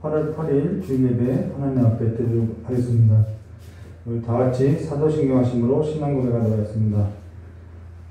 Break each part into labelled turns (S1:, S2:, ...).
S1: 8월 8일 주일예배 하나님 앞에 드리도록 하겠습니다. 우리 다같이 사도신경 하심으로 신앙 고백하도록 하겠습니다.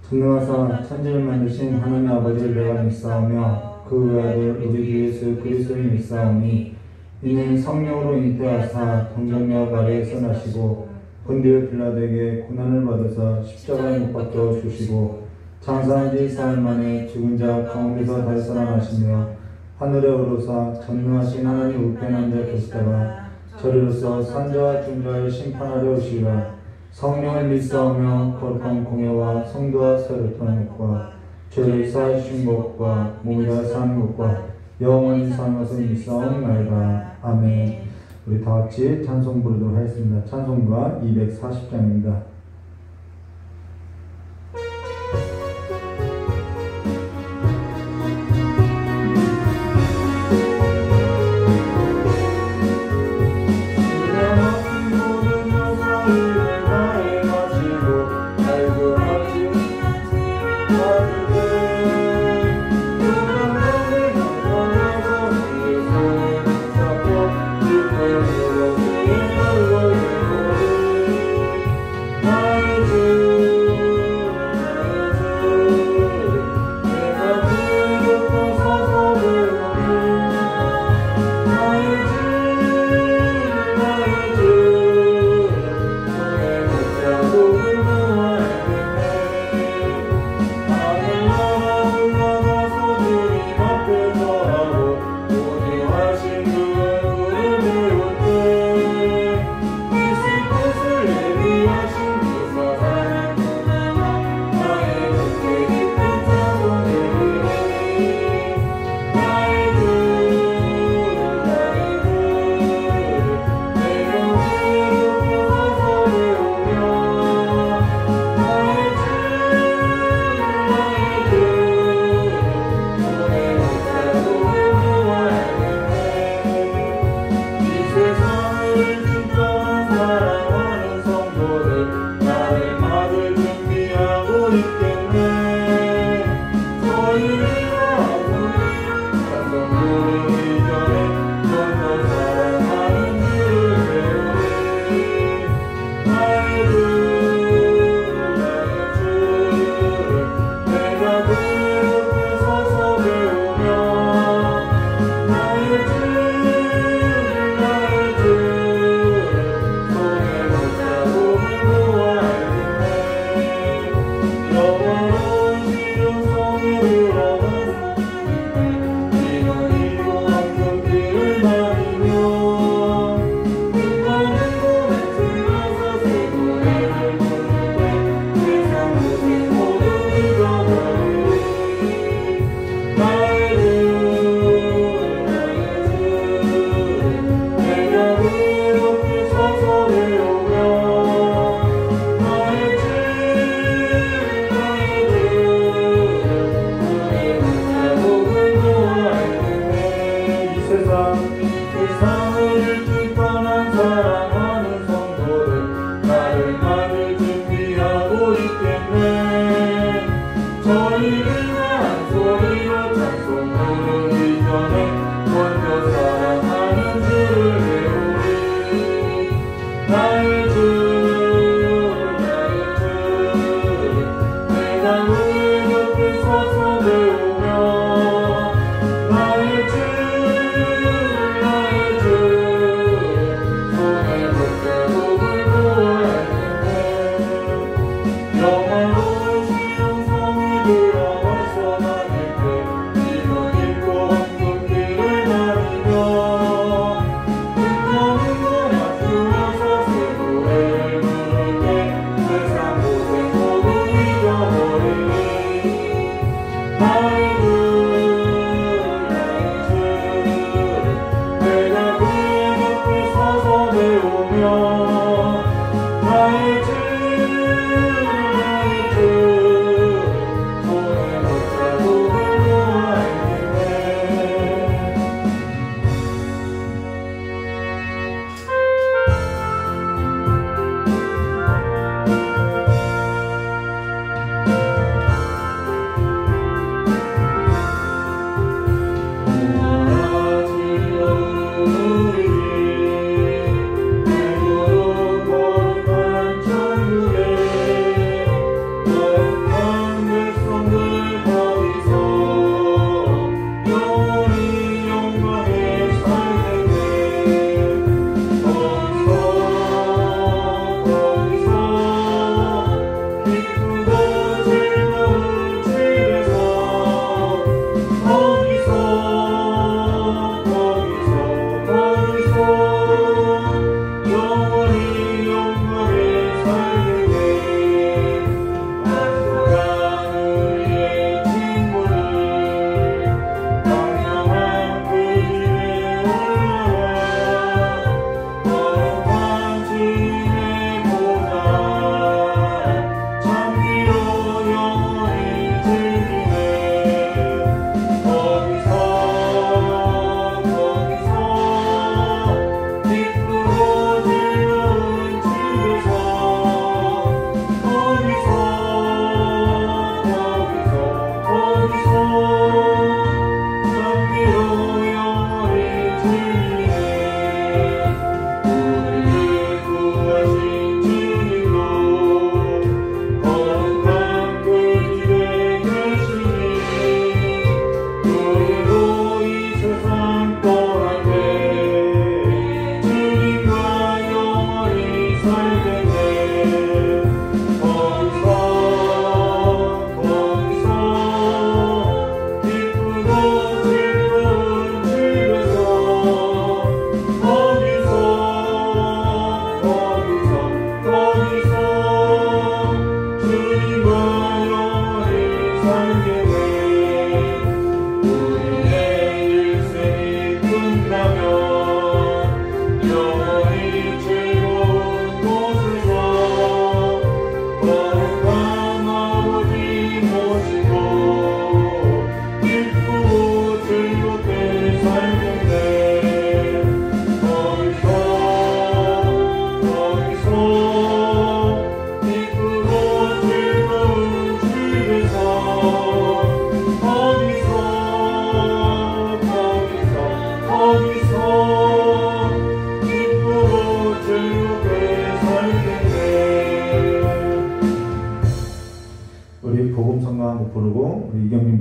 S1: 전능하사 천지를 만드신 하나님 아버지를 내가 믿사오며 그 외아들 우리 주 예수 그리스도를 믿사오니 이는 성령으로 잉태하사 동정녀 마리아에서 나시고 본디오 빌라도에게 고난을 받으사 십자가에 못 박혀 주시고 장사한 지 사흘 만에 죽은 자 가운데서 다시 살아나시며 하늘에 오르사 전능하신 하나님 우편에 앉아 계시다가 저리로서 산자와 중자를 심판하려 오시리라. 성령을 믿사오며 거룩한 공예와 성도와 세례토는 것과 죄를 사하신 것과 몸이 다 사는 것과 영원히 사는 것을 믿사옵나이다. 아멘. 우리 다같이 찬송 부르도록 하겠습니다. 찬송가 240장입니다.
S2: 나의 주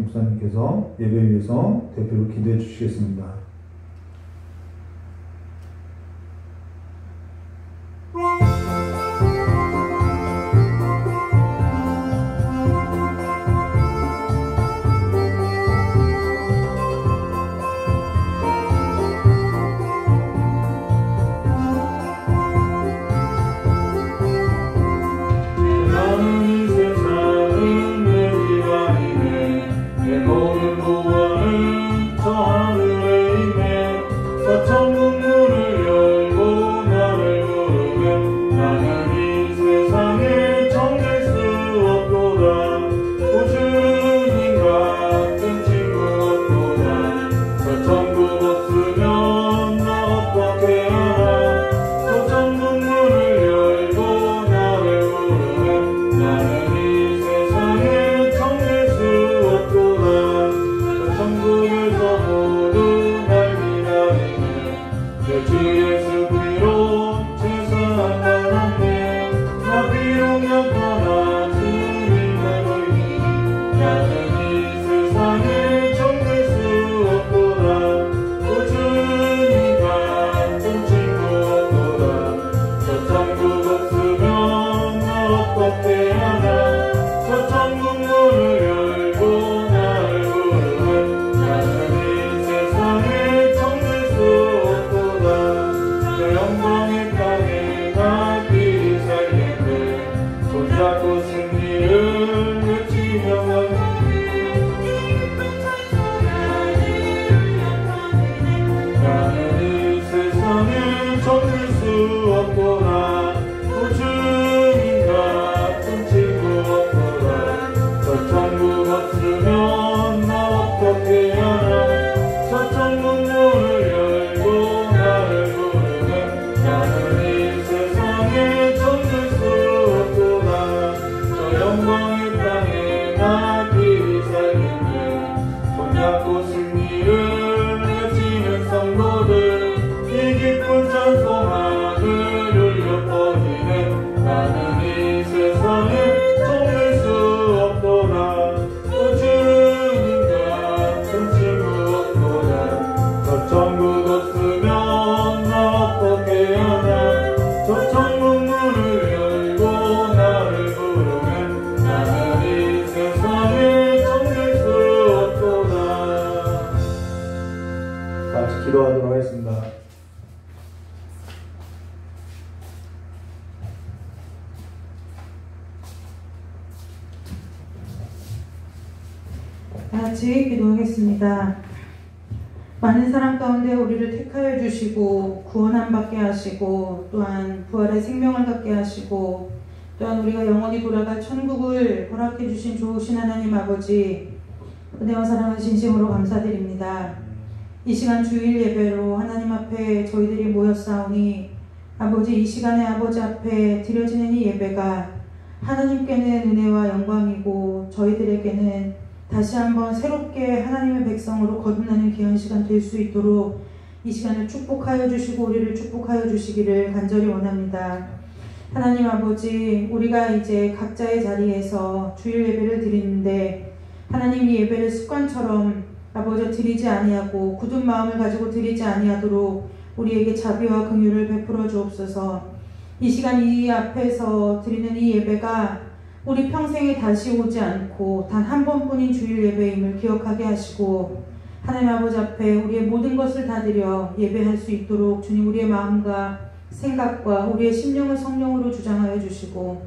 S1: 목사님께서 예배위에서 대표로 기도해 주시겠습니다. 기도하도록 하겠습니다.
S2: 같이 기도하겠습니다. 많은 사람 가운데 우리를 택하여 주시고 구원함 받게 하시고 또한 부활의 생명을 갖게 하시고 또한 우리가 영원히 돌아갈 천국을 허락해 주신 좋으신 하나님 아버지, 은혜와 사랑을 진심으로 감사드립니다. 이 시간 주일 예배로 하나님 앞에 저희들이 모였사오니 아버지, 이 시간에 아버지 앞에 드려지는 이 예배가 하나님께는 은혜와 영광이고 저희들에게는 다시 한번 새롭게 하나님의 백성으로 거듭나는 귀한 시간 될 수 있도록 이 시간을 축복하여 주시고 우리를 축복하여 주시기를 간절히 원합니다. 하나님 아버지, 우리가 이제 각자의 자리에서 주일 예배를 드리는데 하나님 이 예배를 습관처럼 아버지 드리지 아니하고 굳은 마음을 가지고 드리지 아니하도록 우리에게 자비와 긍휼을 베풀어 주옵소서. 이 시간 이 앞에서 드리는 이 예배가 우리 평생에 다시 오지 않고 단 한 번뿐인 주일 예배임을 기억하게 하시고 하나님 아버지 앞에 우리의 모든 것을 다 드려 예배할 수 있도록 주님 우리의 마음과 생각과 우리의 심령을 성령으로 주장하여 주시고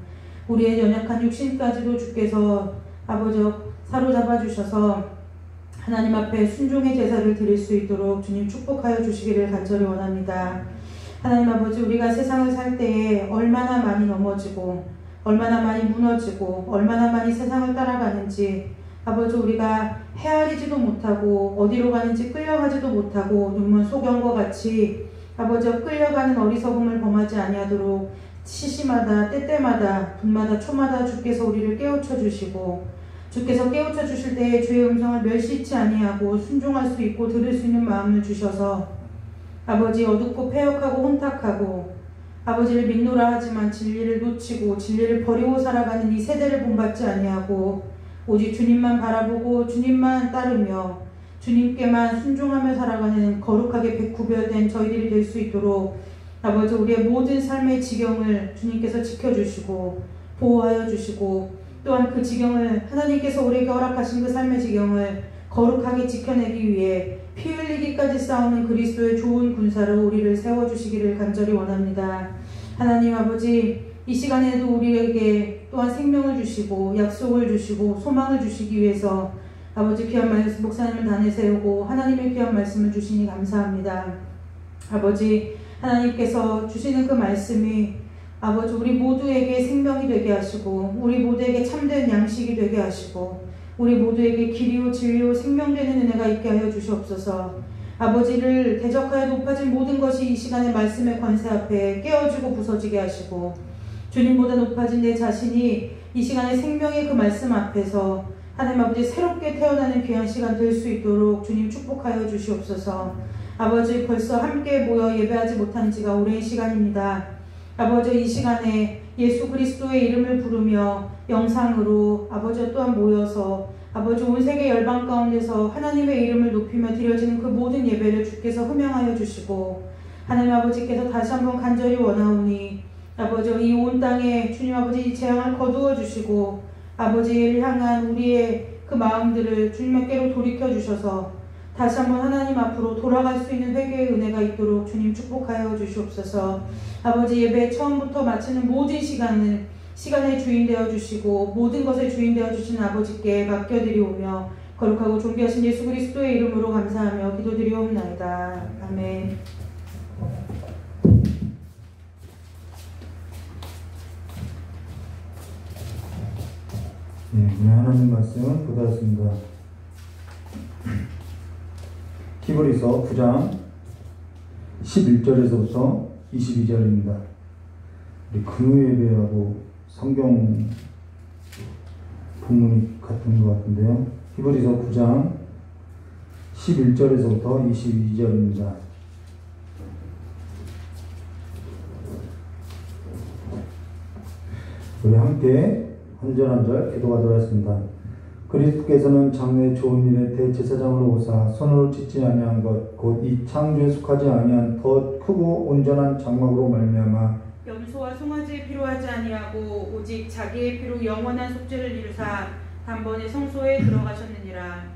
S2: 우리의 연약한 육신까지도 주께서 아버지 사로잡아 주셔서 하나님 앞에 순종의 제사를 드릴 수 있도록 주님 축복하여 주시기를 간절히 원합니다. 하나님 아버지, 우리가 세상을 살 때에 얼마나 많이 넘어지고 얼마나 많이 무너지고 얼마나 많이 세상을 따라가는지 아버지, 우리가 헤아리지도 못하고 어디로 가는지 끌려가지도 못하고 눈먼 소경과 같이 아버지 끌려가는 어리석음을 범하지 아니하도록 시시마다 때때마다 분마다 초마다 주께서 우리를 깨우쳐 주시고 주께서 깨우쳐 주실 때에 주의 음성을 멸시치 아니하고 순종할 수 있고 들을 수 있는 마음을 주셔서 아버지 어둡고 패역하고 혼탁하고 아버지를 믿노라 하지만 진리를 놓치고 진리를 버리고 살아가는 이 세대를 본받지 아니하고 오직 주님만 바라보고 주님만 따르며 주님께만 순종하며 살아가는 거룩하게 구별된 저희들이 될 수 있도록 아버지 우리의 모든 삶의 지경을 주님께서 지켜주시고 보호하여 주시고 또한 그 지경을 하나님께서 우리에게 허락하신 그 삶의 지경을 거룩하게 지켜내기 위해 피 흘리기까지 싸우는 그리스도의 좋은 군사로 우리를 세워주시기를 간절히 원합니다. 하나님 아버지 이 시간에도 우리에게 또한 생명을 주시고 약속을 주시고 소망을 주시기 위해서 아버지 귀한 말씀 목사님을 단에 세우고 하나님의 귀한 말씀을 주시니 감사합니다. 아버지 하나님께서 주시는 그 말씀이 아버지 우리 모두에게 생명이 되게 하시고 우리 모두에게 참된 양식이 되게 하시고 우리 모두에게 길이요 진리요 생명되는 은혜가 있게 하여 주시옵소서. 아버지를 대적하여 높아진 모든 것이 이 시간의 말씀의 권세 앞에 깨어지고 부서지게 하시고 주님보다 높아진 내 자신이 이 시간의 생명의 그 말씀 앞에서 하나님 아버지 새롭게 태어나는 귀한 시간 될 수 있도록 주님 축복하여 주시옵소서. 아버지 벌써 함께 모여 예배하지 못한 지가 오랜 시간입니다. 아버지 이 시간에 예수 그리스도의 이름을 부르며 영상으로 아버지 또한 모여서 아버지 온 세계 열방 가운데서 하나님의 이름을 높이며 드려지는 그 모든 예배를 주께서 흠양하여 주시고 하나님 아버지께서 다시 한번 간절히 원하오니 아버지 이 온 땅에 주님 아버지 이 재앙을 거두어 주시고 아버지를 향한 우리의 그 마음들을 주님께로 돌이켜 주셔서 다시 한번 하나님 앞으로 돌아갈 수 있는 회개의 은혜가 있도록 주님 축복하여 주시옵소서. 아버지 예배 처음부터 마치는 모든 시간의 주인 되어 주시고 모든 것의 주인 되어 주시는 아버지께 맡겨드리오며 거룩하고 존귀하신 예수 그리스도의 이름으로 감사하며 기도드리옵나이다. 아멘.
S1: 네, 오늘 하나님 말씀은 보다였습니다. 히브리서 9장 11절에서부터 22절입니다. 우리 금요 예배하고 성경 본문이 같은 것 같은데요. 히브리서 9장 11절에서부터 22절입니다. 우리 함께 한 절 한 절 기도하도록 하겠습니다. 그리스도께서는 장래 좋은 일에 대제사장으로 오사 손으로 짓지 아니한 것 곧 이 창조에 속하지 아니한 더 크고 온전한 장막으로 말미암아
S2: 염소와 송아지에 필요하지 아니하고 오직 자기의 피로 영원한 속죄를 이루사 단번에 성소에 들어가셨느니라.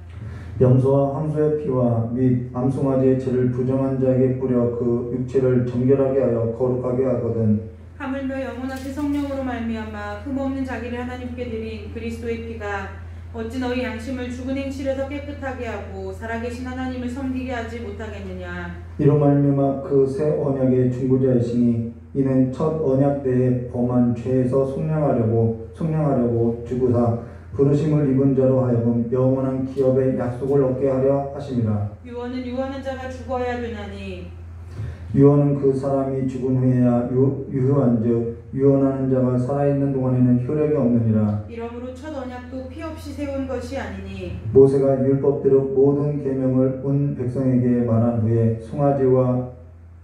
S1: 염소와 황소의 피와 및 암송아지의 죄를 부정한 자에게 뿌려 그 육체를 정결하게 하여 거룩하게 하거든.
S2: 하물며 영원하신 성령으로 말미암아 흠없는 자기를 하나님께 드린 그리스도의 피가 어찌 너희 양심을 죽은 행실에서 깨끗하게 하고 살아계신 하나님을 섬기게 하지 못하겠느냐.
S1: 이로 말미암아 그 새 언약의 중보자이시니 이는 첫 언약 때에 범한 죄에서 속량하려고 죽으사 부르심을 입은 자로 하여금 영원한 기업의 약속을 얻게 하려 하심이라.
S2: 유언은 유언한 자가 죽어야 되나니
S1: 유언은 그 사람이 죽은 후에야 유효한즉 유언하는 자가 살아있는 동안에는 효력이 없느니라.
S2: 이러므로 첫 언약도 피 없이 세운 것이 아니니
S1: 모세가 율법대로 모든 계명을 온 백성에게 말한 후에 송아지와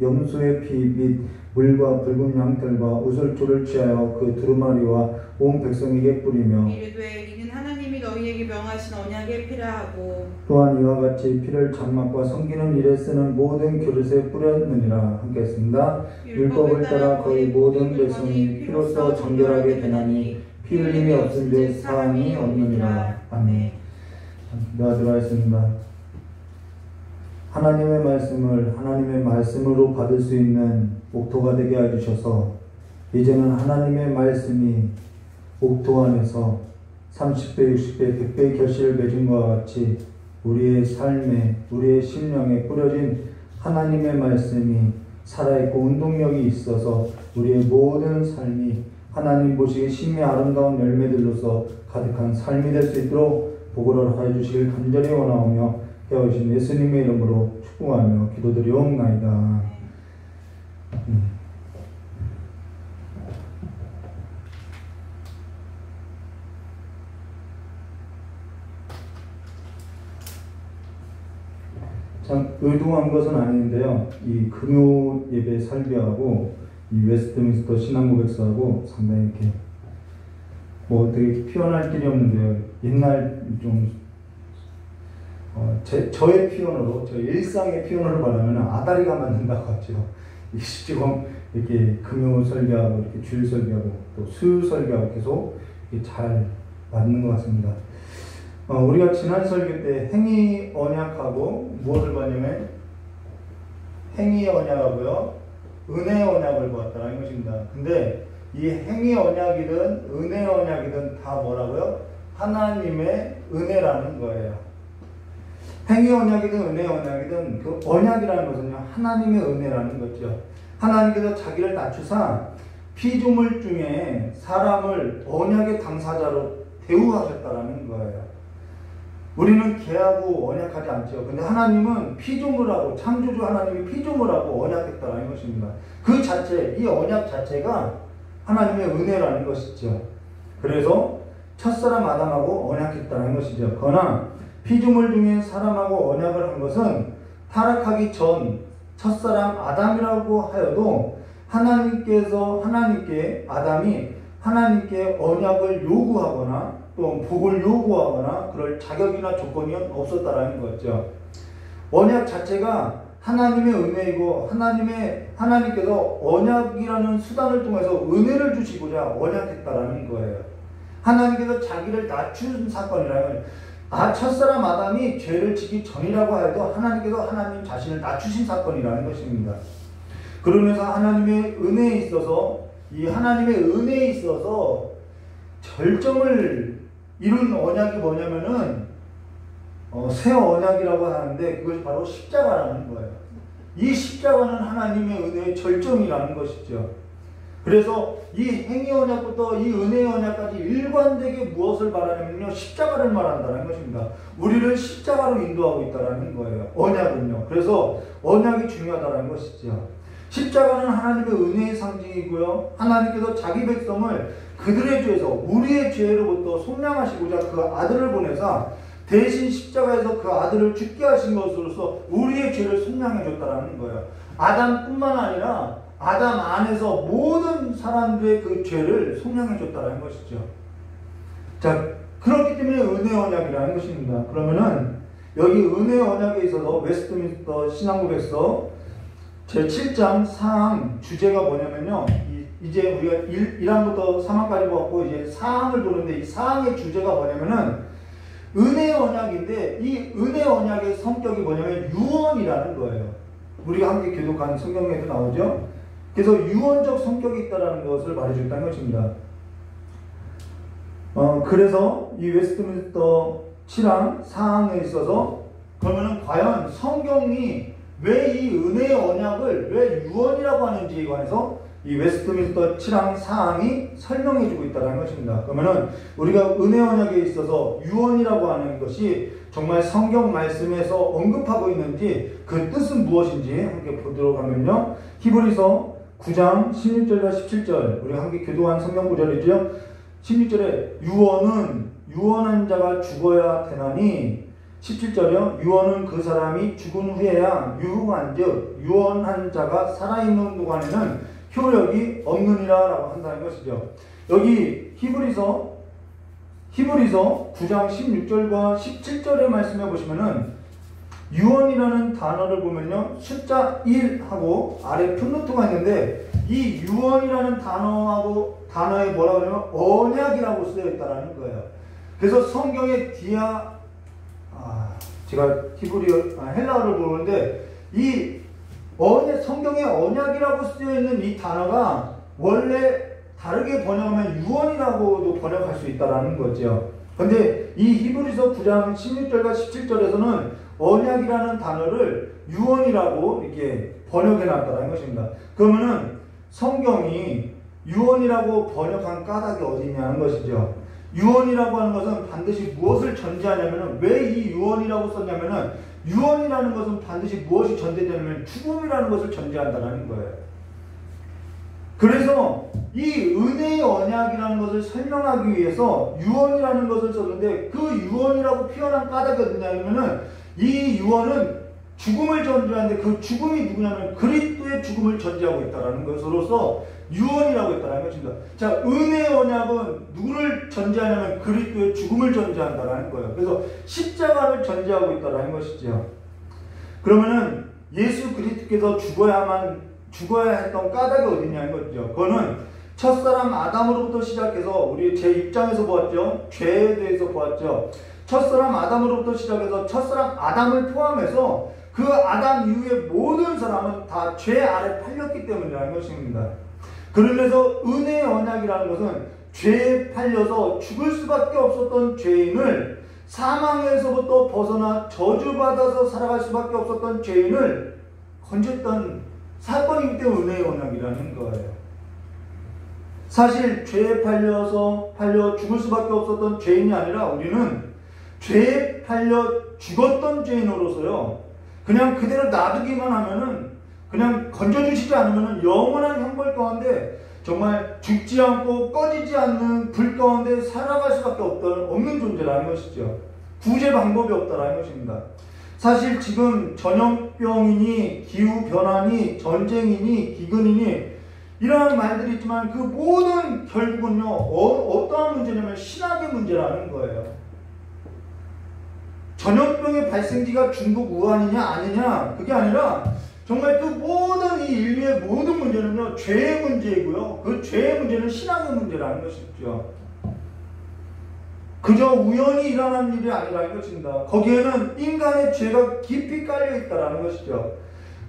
S1: 염소의 피 및 물과 붉은 양털과 우슬초를 취하여 그 두루마리와 온 백성에게 뿌리며
S2: 이르되 이는 하나님이 너희에게 명하신 언약의 피라 하고
S1: 또한 이와 같이 피를 장막과 섬기는 일에 쓰는 모든 그릇에 뿌렸느니라. 함께 했습니다. 율법을 따라 거의 모든 백성이 피로써 정결하게 되나니 피 흘림이 없은즉 사함이 없느니라. 아멘. 기도하도록 하겠습니다. 하나님의 말씀을 하나님의 말씀으로 받을 수 있는 옥토가 되게 해주셔서 이제는 하나님의 말씀이 옥토 안에서 30배, 60배, 100배의 결실을 맺은 것과 같이 우리의 삶에, 우리의 심령에 뿌려진 하나님의 말씀이 살아있고 운동력이 있어서 우리의 모든 삶이 하나님 보시기에 심히 아름다운 열매들로서 가득한 삶이 될 수 있도록 보고를 하여 주시길 간절히 원하오며 깨어신 예수님의 이름으로 축복하며 기도드리옵나이다. 참 의도한 것은 아닌데요. 이 금요 예배 설교하고 이 웨스트민스터 신앙고백서하고 상당히 이렇게 뭐 되게 표현할 길이 없는데요. 옛날 좀 저의 표현으로, 저의 일상의 표현으로 말하면 아다리가 맞는다고 하죠. 지금 이렇게 금요 설교하고 이렇게 주일 설교하고 또 수요 설교하고 계속 이렇게 잘 맞는 것 같습니다. 우리가 지난 설교 때 행위 언약하고 무엇을 봤냐면 행위 언약하고요 은혜 언약을 보았다는 것입니다. 근데 이 행위 언약이든 은혜 언약이든 다 뭐라고요? 하나님의 은혜라는 거예요. 행위 언약이든 은혜 언약이든 그 언약이라는 것은요 하나님의 은혜라는 거죠. 하나님께서 자기를 낮추사 피조물 중에 사람을 언약의 당사자로 대우하셨다라는 거예요. 우리는 개하고 언약하지 않죠. 근데 하나님은 피조물하고, 창조주 하나님이 피조물하고 언약했다라는 것입니다. 그 자체, 이 언약 자체가 하나님의 은혜라는 것이죠. 그래서 첫사람 아담하고 언약했다는 것이죠. 그러나 피조물 중에 사람하고 언약을 한 것은 타락하기 전 첫사람 아담이라고 하여도 아담이 하나님께 언약을 요구하거나 또 복을 요구하거나 그럴 자격이나 조건이 없었다라는 거죠. 언약 자체가 하나님의 은혜이고 하나님께서 언약이라는 수단을 통해서 은혜를 주시고자 언약했다라는 거예요. 하나님께서 자기를 낮춘 사건이라는 첫사람 아담이 죄를 지기 전이라고 해도 하나님께서 하나님 자신을 낮추신 사건이라는 것입니다. 그러면서 하나님의 은혜에 있어서 절정을 이룬 언약이 뭐냐면은 새 언약이라고 하는데 그것이 바로 십자가라는 거예요. 이 십자가는 하나님의 은혜의 절정이라는 것이죠. 그래서 이 행위 언약부터 이 은혜의 언약까지 일관되게 무엇을 말하냐면요 십자가를 말한다는 것입니다. 우리를 십자가로 인도하고 있다는 거예요. 언약은요. 그래서 언약이 중요하다는 것이죠. 십자가는 하나님의 은혜의 상징이고요. 하나님께서 자기 백성을 그들의 죄에서 우리의 죄로부터 속량하시고자 그 아들을 보내사 대신 십자가에서 그 아들을 죽게 하신 것으로서 우리의 죄를 속량해 줬다는 거예요. 아담뿐만 아니라 아담 안에서 모든 사람들의 그 죄를 속량해 줬다는 것이죠. 자, 그렇기 때문에 은혜 언약이라는 것입니다. 그러면은 여기 은혜 언약에 있어서 웨스트민스터 신앙고백서 제7장 사항 주제가 뭐냐면요. 이제 우리가 1항부터 3항까지 보았고 이제 사항을 보는데 이 사항의 주제가 뭐냐면은 은혜 언약인데 이 은혜 언약의 성격이 뭐냐면 유언이라는 거예요. 우리가 함께 교독한 성경에도 나오죠. 그래서 유언적 성격이 있다는 것을 말해줬다는 것입니다. 그래서 이 웨스트민스터 7항 사항에 있어서 그러면은 과연 성경이 왜 이 은혜의 언약을 왜 유언이라고 하는지에 관해서 이 웨스트민스터 7항 사항이 설명해주고 있다는 것입니다. 그러면은 우리가 은혜 언약에 있어서 유언이라고 하는 것이 정말 성경 말씀에서 언급하고 있는지 그 뜻은 무엇인지 함께 보도록 하면요. 히브리서 9장 16절과 17절 우리가 함께 교도한 성경 구절이죠. 16절에 유언한 자가 죽어야 되나니 17절이요. 유언은 그 사람이 죽은 후에야 유효한즉 유언한 자가 살아있는 동안에는 효력이 없느니라 라고 한다는 것이죠. 여기 히브리서 9장 16절과 17절의 말씀해 보시면은 유언이라는 단어를 보면요. 숫자 1하고 아래 풋노트가 있는데 이 유언이라는 단어에 뭐라고 하냐면 언약이라고 쓰여 있다는 거예요. 그래서 성경의 제가 헬라어를 보는데 이 성경에 언약이라고 쓰여 있는 이 단어가 원래 다르게 번역하면 유언이라고도 번역할 수 있다라는 거죠. 근데 이 히브리서 9장 16절과 17절에서는 언약이라는 단어를 유언이라고 이렇게 번역해 놨다는 것입니다. 그러면은 성경이 유언이라고 번역한 까닭이 어디 있냐는 것이죠. 유언이라고 하는 것은 반드시 무엇을 전제하냐면은 왜 이 유언이라고 썼냐면은 유언이라는 것은 반드시 무엇이 전제되냐면 죽음이라는 것을 전제한다는 거예요. 그래서 이 은혜의 언약이라는 것을 설명하기 위해서 유언이라는 것을 썼는데 그 유언이라고 표현한 까닭이 어디냐면은 이 유언은 죽음을 전제하는데 그 죽음이 누구냐면 그리스도의 죽음을 전제하고 있다는 것으로서 유언이라고 했다는 것입니다. 자, 은혜의 언약은 누구를 전제하냐면 그리스도의 죽음을 전제한다는 거예요. 그래서 십자가를 전제하고 있다는 것이죠. 그러면은 예수 그리스도께서 죽어야 했던 까닭이 어디냐는 거죠. 그거는 첫사람 아담으로부터 시작해서 우리 제 입장에서 보았죠. 죄에 대해서 보았죠. 첫사람 아담으로부터 시작해서 첫사람 아담을 포함해서 그 아담 이후의 모든 사람은 다 죄 아래 팔렸기 때문이라는 것입니다. 그러면서 은혜의 언약이라는 것은 죄에 팔려서 죽을 수밖에 없었던 죄인을 사망에서부터 벗어나 저주받아서 살아갈 수밖에 없었던 죄인을 건졌던 사건이기 때문에 은혜의 언약이라는 거예요. 사실 죄에 팔려 죽을 수밖에 없었던 죄인이 아니라 우리는 죄에 팔려 죽었던 죄인으로서요. 그냥 그대로 놔두기만 하면은 그냥 건져주시지 않으면은 영원한 형벌 가운데 정말 죽지 않고 꺼지지 않는 불 가운데 살아갈 수밖에 없는 존재라는 것이죠. 구제 방법이 없다라는 것입니다. 사실 지금 전염병이니 기후변화니 전쟁이니 기근이니 이러한 말들이 있지만 그 모든 결국은요 어떠한 문제냐면 신학의 문제라는 거예요. 전염병의 발생지가 중국 우한이냐 아니냐 그게 아니라 정말 그 모든 이 인류의 모든 문제는요 죄의 문제이고요 그 죄의 문제는 신학의 문제라는 것이죠. 그저 우연히 일어난 일이 아니라는 것입니다. 거기에는 인간의 죄가 깊이 깔려 있다는 것이죠.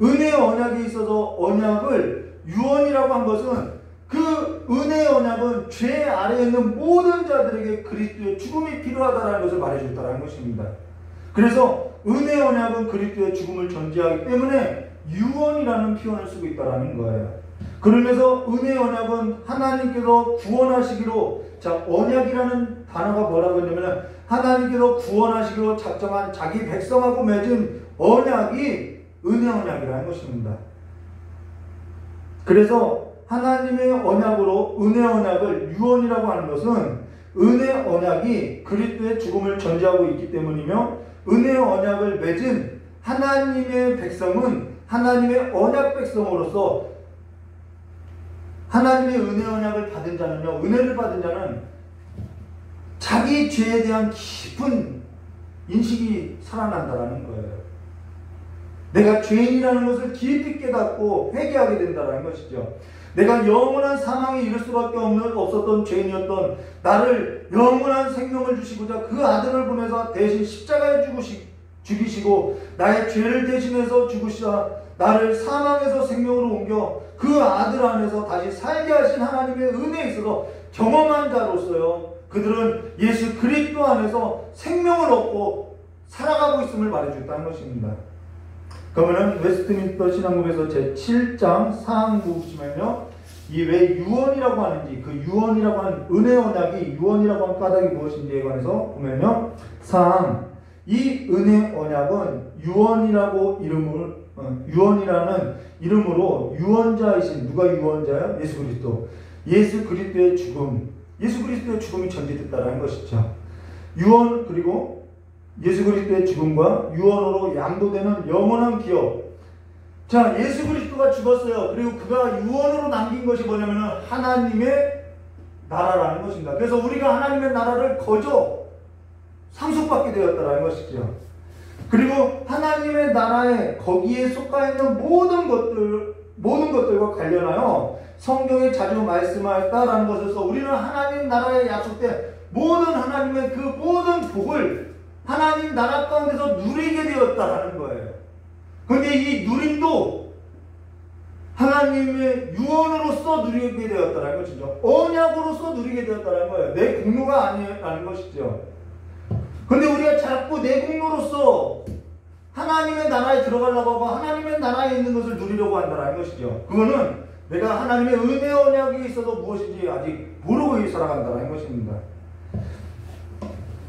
S1: 은혜의 언약에 있어서 언약을 유언이라고 한 것은 그 은혜의 언약은 죄 아래에 있는 모든 자들에게 그리스도의 죽음이 필요하다는 것을 말해줬다는 것입니다. 그래서 은혜의 언약은 그리스도의 죽음을 전제하기 때문에 유언이라는 표현을 쓰고 있다는 거예요. 그러면서 은혜의 언약은 하나님께서 구원하시기로, 자, 언약이라는 단어가 뭐라고 했냐면 하나님께서 구원하시기로 작정한 자기 백성하고 맺은 언약이 은혜 언약이라는 것입니다. 그래서 하나님의 언약으로 은혜 언약을 유언이라고 하는 것은 은혜 언약이 그리스도의 죽음을 전제하고 있기 때문이며 은혜 언약을 맺은 하나님의 백성은 하나님의 언약 백성으로서 하나님의 은혜 언약을 받은 자는요, 은혜를 받은 자는 자기 죄에 대한 깊은 인식이 살아난다는 거예요. 내가 죄인이라는 것을 깊이 깨닫고 회개하게 된다는 것이죠. 내가 영원한 사망에 이를 수밖에 없었던 죄인이었던 나를 영원한 생명을 주시고자 그 아들을 보내서 대신 십자가에 죽이시고 나의 죄를 대신해서 죽으시다 나를 사망에서 생명으로 옮겨 그 아들 안에서 다시 살게 하신 하나님의 은혜에 있어서 경험한 자로서요, 그들은 예수 그리스도 안에서 생명을 얻고 살아가고 있음을 말해줬다는 것입니다. 그러면은 웨스트민스터 신앙법에서 제7장 사항부 보시면요, 이 왜 유언이라고 하는지, 그 유언이라고 하는 은혜 언약이 유언이라고 하는 까닭이 무엇인지에 관해서 보면요, 사항, 이 은혜 언약은 유언이라는 이름으로 유언자이신, 누가 유언자야? 예수 그리스도. 예수 그리스도의 죽음, 예수 그리스도의 죽음이 전제됐다는 것이죠. 유언, 그리고 예수 그리스도의 죽음과 유언으로 양도되는 영원한 기업. 자, 예수 그리스도가 죽었어요. 그리고 그가 유언으로 남긴 것이 뭐냐면 하나님의 나라라는 것입니다. 그래서 우리가 하나님의 나라를 거저 상속받게 되었다는 것이죠. 그리고 하나님의 나라에 거기에 속하 있는 모든 것들과 관련하여 성경에 자주 말씀하였다라는 것에서 우리는 하나님 나라에 약속된 모든 하나님의 그 모든 복을 하나님 나라 가운데서 누리게 되었다라는 거예요. 그런데 이 누림도 하나님의 유언으로서 누리게 되었다라는 것이죠. 언약으로서 누리게 되었다라는 거예요. 내 공로가 아니라는 것이죠. 그런데 우리가 자꾸 내 공로로서 하나님의 나라에 들어가려고 하고 하나님의 나라에 있는 것을 누리려고 한다는 것이죠. 그거는 내가 하나님의 은혜 언약에 있어서 무엇인지 아직 모르고 살아간다는 것입니다.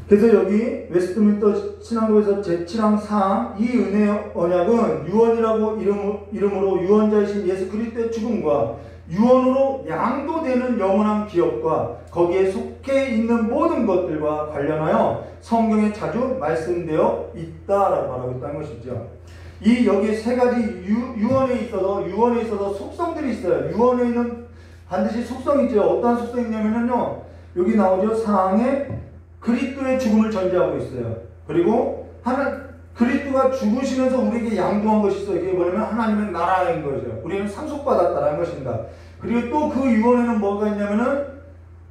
S1: 그래서 여기 웨스트민스터 신앙법에서 제7항 4항, 이 은혜 언약은 유언이라고 이름으로 유언자이신 예수 그리스도의 죽음과 유언으로 양도되는 영원한 기업과 거기에 속해 있는 모든 것들과 관련하여 성경에 자주 말씀되어 있다라고 말하고 있다는 것이죠. 여기 세 가지 유언에 있어서 속성들이 있어요. 유언에는 반드시 속성이 있죠. 어떠한 속성이 있냐면요. 여기 나오죠. 사항에 그리스도의 죽음을 전제하고 있어요. 그리고 그리스도가 죽으시면서 우리에게 양도한 것이 있어요. 이게 뭐냐면 하나님의 나라인 거죠. 우리는 상속받았다라는 것입니다. 그리고 또 그 유언에는 뭐가 있냐면은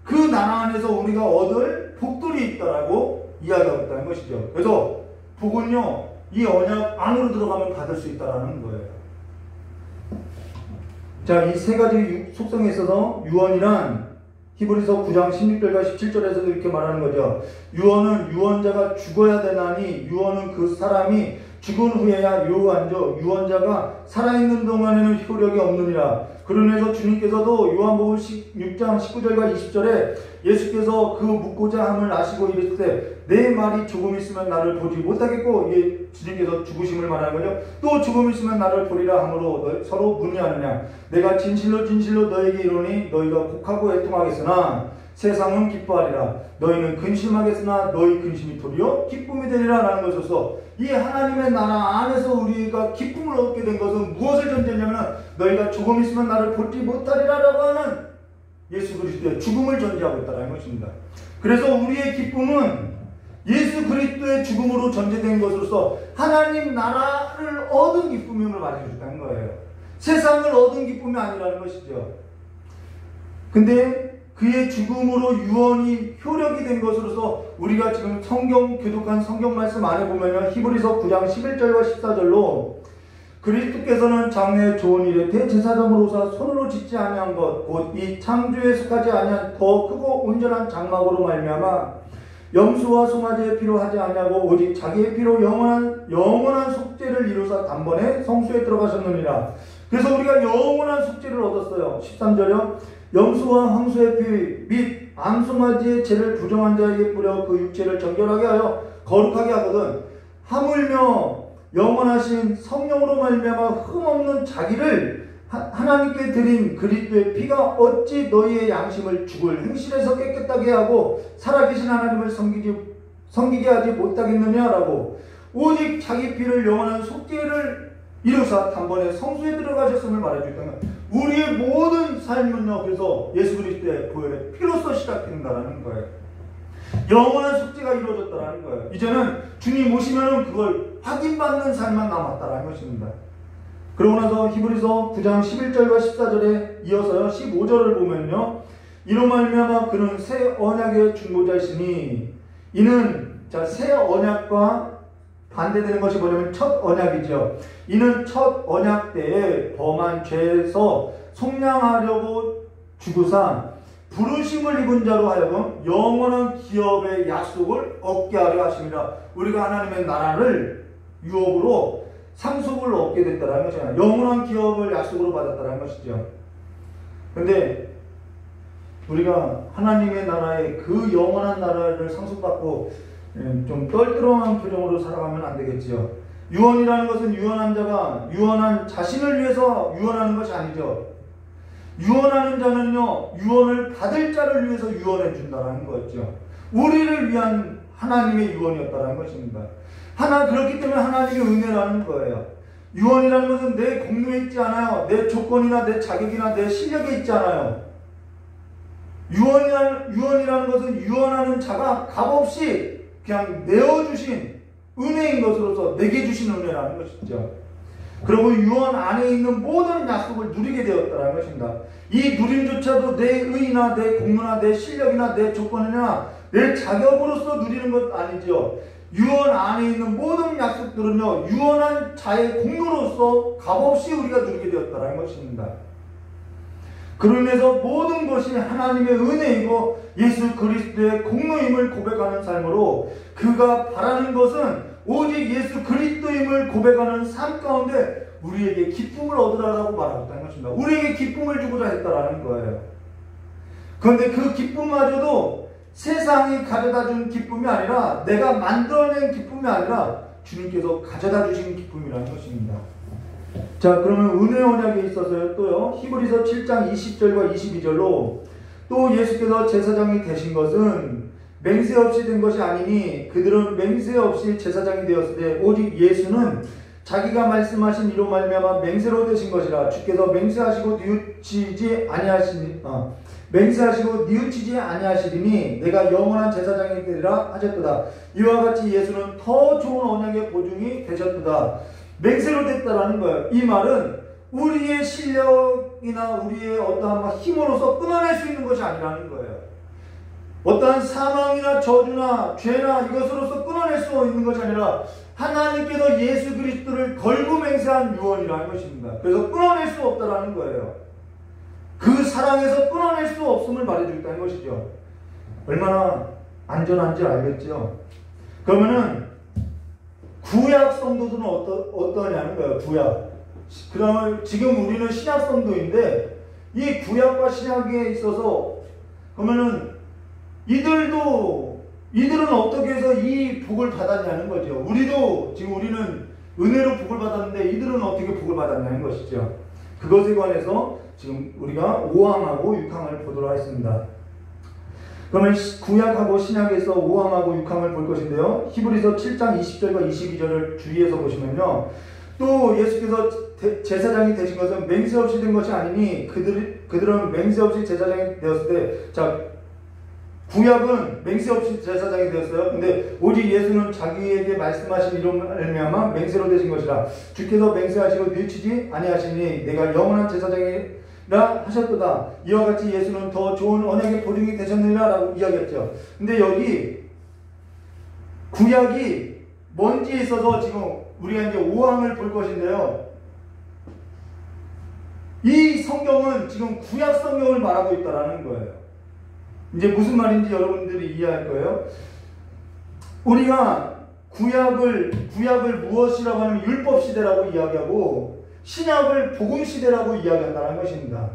S1: 그 나라 안에서 우리가 얻을 복들이 있다라고 이야기하고 있다는 것이죠. 그래서 복은요, 이 언약 안으로 들어가면 받을 수 있다라는 거예요. 자, 이 세 가지 속성에 있어서 유언이란 히브리서 9장 16절과 17절에서도 이렇게 말하는 거죠. 유언은 유언자가 죽어야 되나니 유언은 그 사람이 죽은 후에야 유언하죠. 유언자가 살아있는 동안에는 효력이 없느니라. 그러면서 주님께서도 요한복음 6장 19절과 20절에 예수께서 그 묻고자 함을 아시고 이르시되 내 말이 조금 있으면 나를 보지 못하겠고, 주님께서 죽으심을 말하는 거죠. 또 조금 있으면 나를 보리라 하므로 서로 문의하느냐. 내가 진실로 진실로 너에게 이르노니 너희가 곡하고 애통하겠으나 세상은 기뻐하리라. 너희는 근심하겠으나 너희 근심이 도리어 기쁨이 되리라 라는 것으로서, 이 하나님의 나라 안에서 우리가 기쁨을 얻게 된 것은 무엇을 전제하냐면 너희가 조금 있으면 나를 보지 못하리라 라고 하는 예수 그리스도의 죽음을 전제하고 있다는 것입니다. 그래서 우리의 기쁨은 예수 그리스도의 죽음으로 전제된 것으로서 하나님 나라를 얻은 기쁨임을 말해주셨다는 거예요. 세상을 얻은 기쁨이 아니라는 것이죠. 근데 그의 죽음으로 유언이 효력이 된 것으로서 우리가 지금 교독한 성경 말씀 안에 보면요, 히브리서 9장 11절과 14절로 그리스도께서는 장래에 좋은 일에 대제사장으로서 손으로 짓지 아니한 것 곧 이 창조에 속하지 아니한 더 크고 온전한 장막으로 말미암아 염소와 송아지의 피로 하지 아니하고 오직 자기의 피로 영원한 속죄를 이루사 단번에 성소에 들어가셨느니라. 그래서 우리가 영원한 속죄를 얻었어요. 13절이요. 염소와 황소의 피 및 암송아지의 죄를 부정한 자에게 뿌려 그 육체를 정결하게 하여 거룩하게 하거든. 하물며 영원하신 성령으로 말미암아 흠없는 자기를 하나님께 드린 그리스도의 피가 어찌 너희의 양심을 죽을 행실에서 깨끗하게 하고 살아계신 하나님을 섬기게 하지 못하겠느냐라고, 오직 자기 피를 영원한 속죄를 이루사 단번에 성소에 들어가셨음을 말해주겠다. 우리의 모든 삶은요, 그래서 예수 그리스도의 보혈의 피로서 시작된다는 거예요. 영원한 속죄가 이루어졌다는 거예요. 이제는 주님 오시면 그걸 확인받는 삶만 남았다는 것입니다. 그러고 나서 히브리서 9장 11절과 14절에 이어서요, 15절을 보면요, 이로 말미암아 그는 새 언약의 중보자이시니, 이는 새 언약과 반대되는 것이 뭐냐면 첫 언약이죠. 이는 첫 언약 때에 범한 죄에서 속량하려고 죽으사 부르심을 입은 자로 하여금 영원한 기업의 약속을 얻게 하려 하심이라. 우리가 하나님의 나라를 유업으로 상속을 얻게 됐다는 것이잖아요. 영원한 기업을 약속으로 받았다는 것이죠. 그런데 우리가 하나님의 나라의 그 영원한 나라를 상속받고 좀 떨떠름한 표정으로 살아가면 안 되겠지요. 유언이라는 것은 유언한 자가 유언한 자신을 위해서 유언하는 것이 아니죠. 유언하는 자는요, 유언을 받을 자를 위해서 유언해 준다는 거죠. 우리를 위한 하나님의 유언이었다는 것입니다. 그렇기 때문에 하나님의 은혜라는 거예요. 유언이라는 것은 내 공로에 있지 않아요. 내 조건이나 내 자격이나 내 실력에 있지 않아요. 유언이라는 것은 유언하는 자가 값없이 그냥 내어주신 은혜인 것으로서 내게 주신 은혜라는 것이죠. 그리고 유언 안에 있는 모든 약속을 누리게 되었다는 것입니다. 이 누림조차도 내 의나 내 공로나 내 실력이나 내 조건이나 내 자격으로서 누리는 것 아니죠. 유언 안에 있는 모든 약속들은요, 유언한 자의 공로로서 값없이 우리가 누리게 되었다는 것입니다. 그로 인해서 모든 것이 하나님의 은혜이고 예수 그리스도의 공로임을 고백하는 삶으로, 그가 바라는 것은 오직 예수 그리스도임을 고백하는 삶 가운데 우리에게 기쁨을 얻으라고 말하고 있다는 것입니다. 우리에게 기쁨을 주고자 했다라는 거예요. 그런데 그 기쁨마저도 세상이 가져다 준 기쁨이 아니라, 내가 만들어낸 기쁨이 아니라 주님께서 가져다 주신 기쁨이라는 것입니다. 자, 그러면 은혜 언약에 있어서요, 또요, 히브리서 7장 20절과 22절로 또 예수께서 제사장이 되신 것은 맹세 없이 된 것이 아니니 그들은 맹세 없이 제사장이 되었을 때 오직 예수는 자기가 말씀하신 이로 말미암아 맹세로 되신 것이라. 주께서 맹세하시고 뉘우치지 아니하시리니 내가 영원한 제사장이 되리라 하셨도다. 이와 같이 예수는 더 좋은 언약의 보증이 되셨도다. 맹세로 됐다라는 거예요. 이 말은 우리의 실력이나 우리의 어떠한 힘으로서 끊어낼 수 있는 것이 아니라는 거예요. 어떠한 사망이나 저주나 죄나 이것으로서 끊어낼 수 있는 것이 아니라 하나님께서 예수 그리스도를 걸고 맹세한 유언이라는 것입니다. 그래서 끊어낼 수 없다라는 거예요. 그 사랑에서 끊어낼 수 없음을 말해주겠다는 것이죠. 얼마나 안전한지 알겠죠? 그러면은 구약 성도들은 어떠냐는 거예요. 구약. 그러면 지금 우리는 신약 성도인데 이 구약과 신약에 있어서 그러면은 이들은 어떻게 해서 이 복을 받았냐는 거죠. 우리는 은혜로 복을 받았는데 이들은 어떻게 복을 받았냐는 것이죠. 그것에 관해서 지금 우리가 5항하고 6항을 보도록 하겠습니다. 그러면 구약하고 신약에서 5항하고 6항을 볼 것인데요. 히브리서 7장 20절과 22절을 주의해서 보시면요. 또 예수께서 제사장이 되신 것은 맹세 없이 된 것이 아니니 그들은 맹세 없이 제사장이 되었을 때, 자, 구약은 맹세 없이 제사장이 되었어요. 근데 오직 예수는 자기에게 말씀하신 이로 말미암아 맹세로 되신 것이라. 주께서 맹세하시고 뉘우치지 아니하시니 내가 영원한 제사장이라 하셨도다. 이와 같이 예수는 더 좋은 언약의 보증이 되셨느니라 라고 이야기했죠. 근데 여기 구약이 뭔지에 있어서 지금 우리가 이제 5항을 볼 것인데요. 이 성경은 지금 구약 성경을 말하고 있다라는 거예요. 이제 무슨 말인지 여러분들이 이해할 거예요. 우리가 구약을 무엇이라고 하면 율법 시대라고 이야기하고 신약을 복음 시대라고 이야기한다는 것입니다.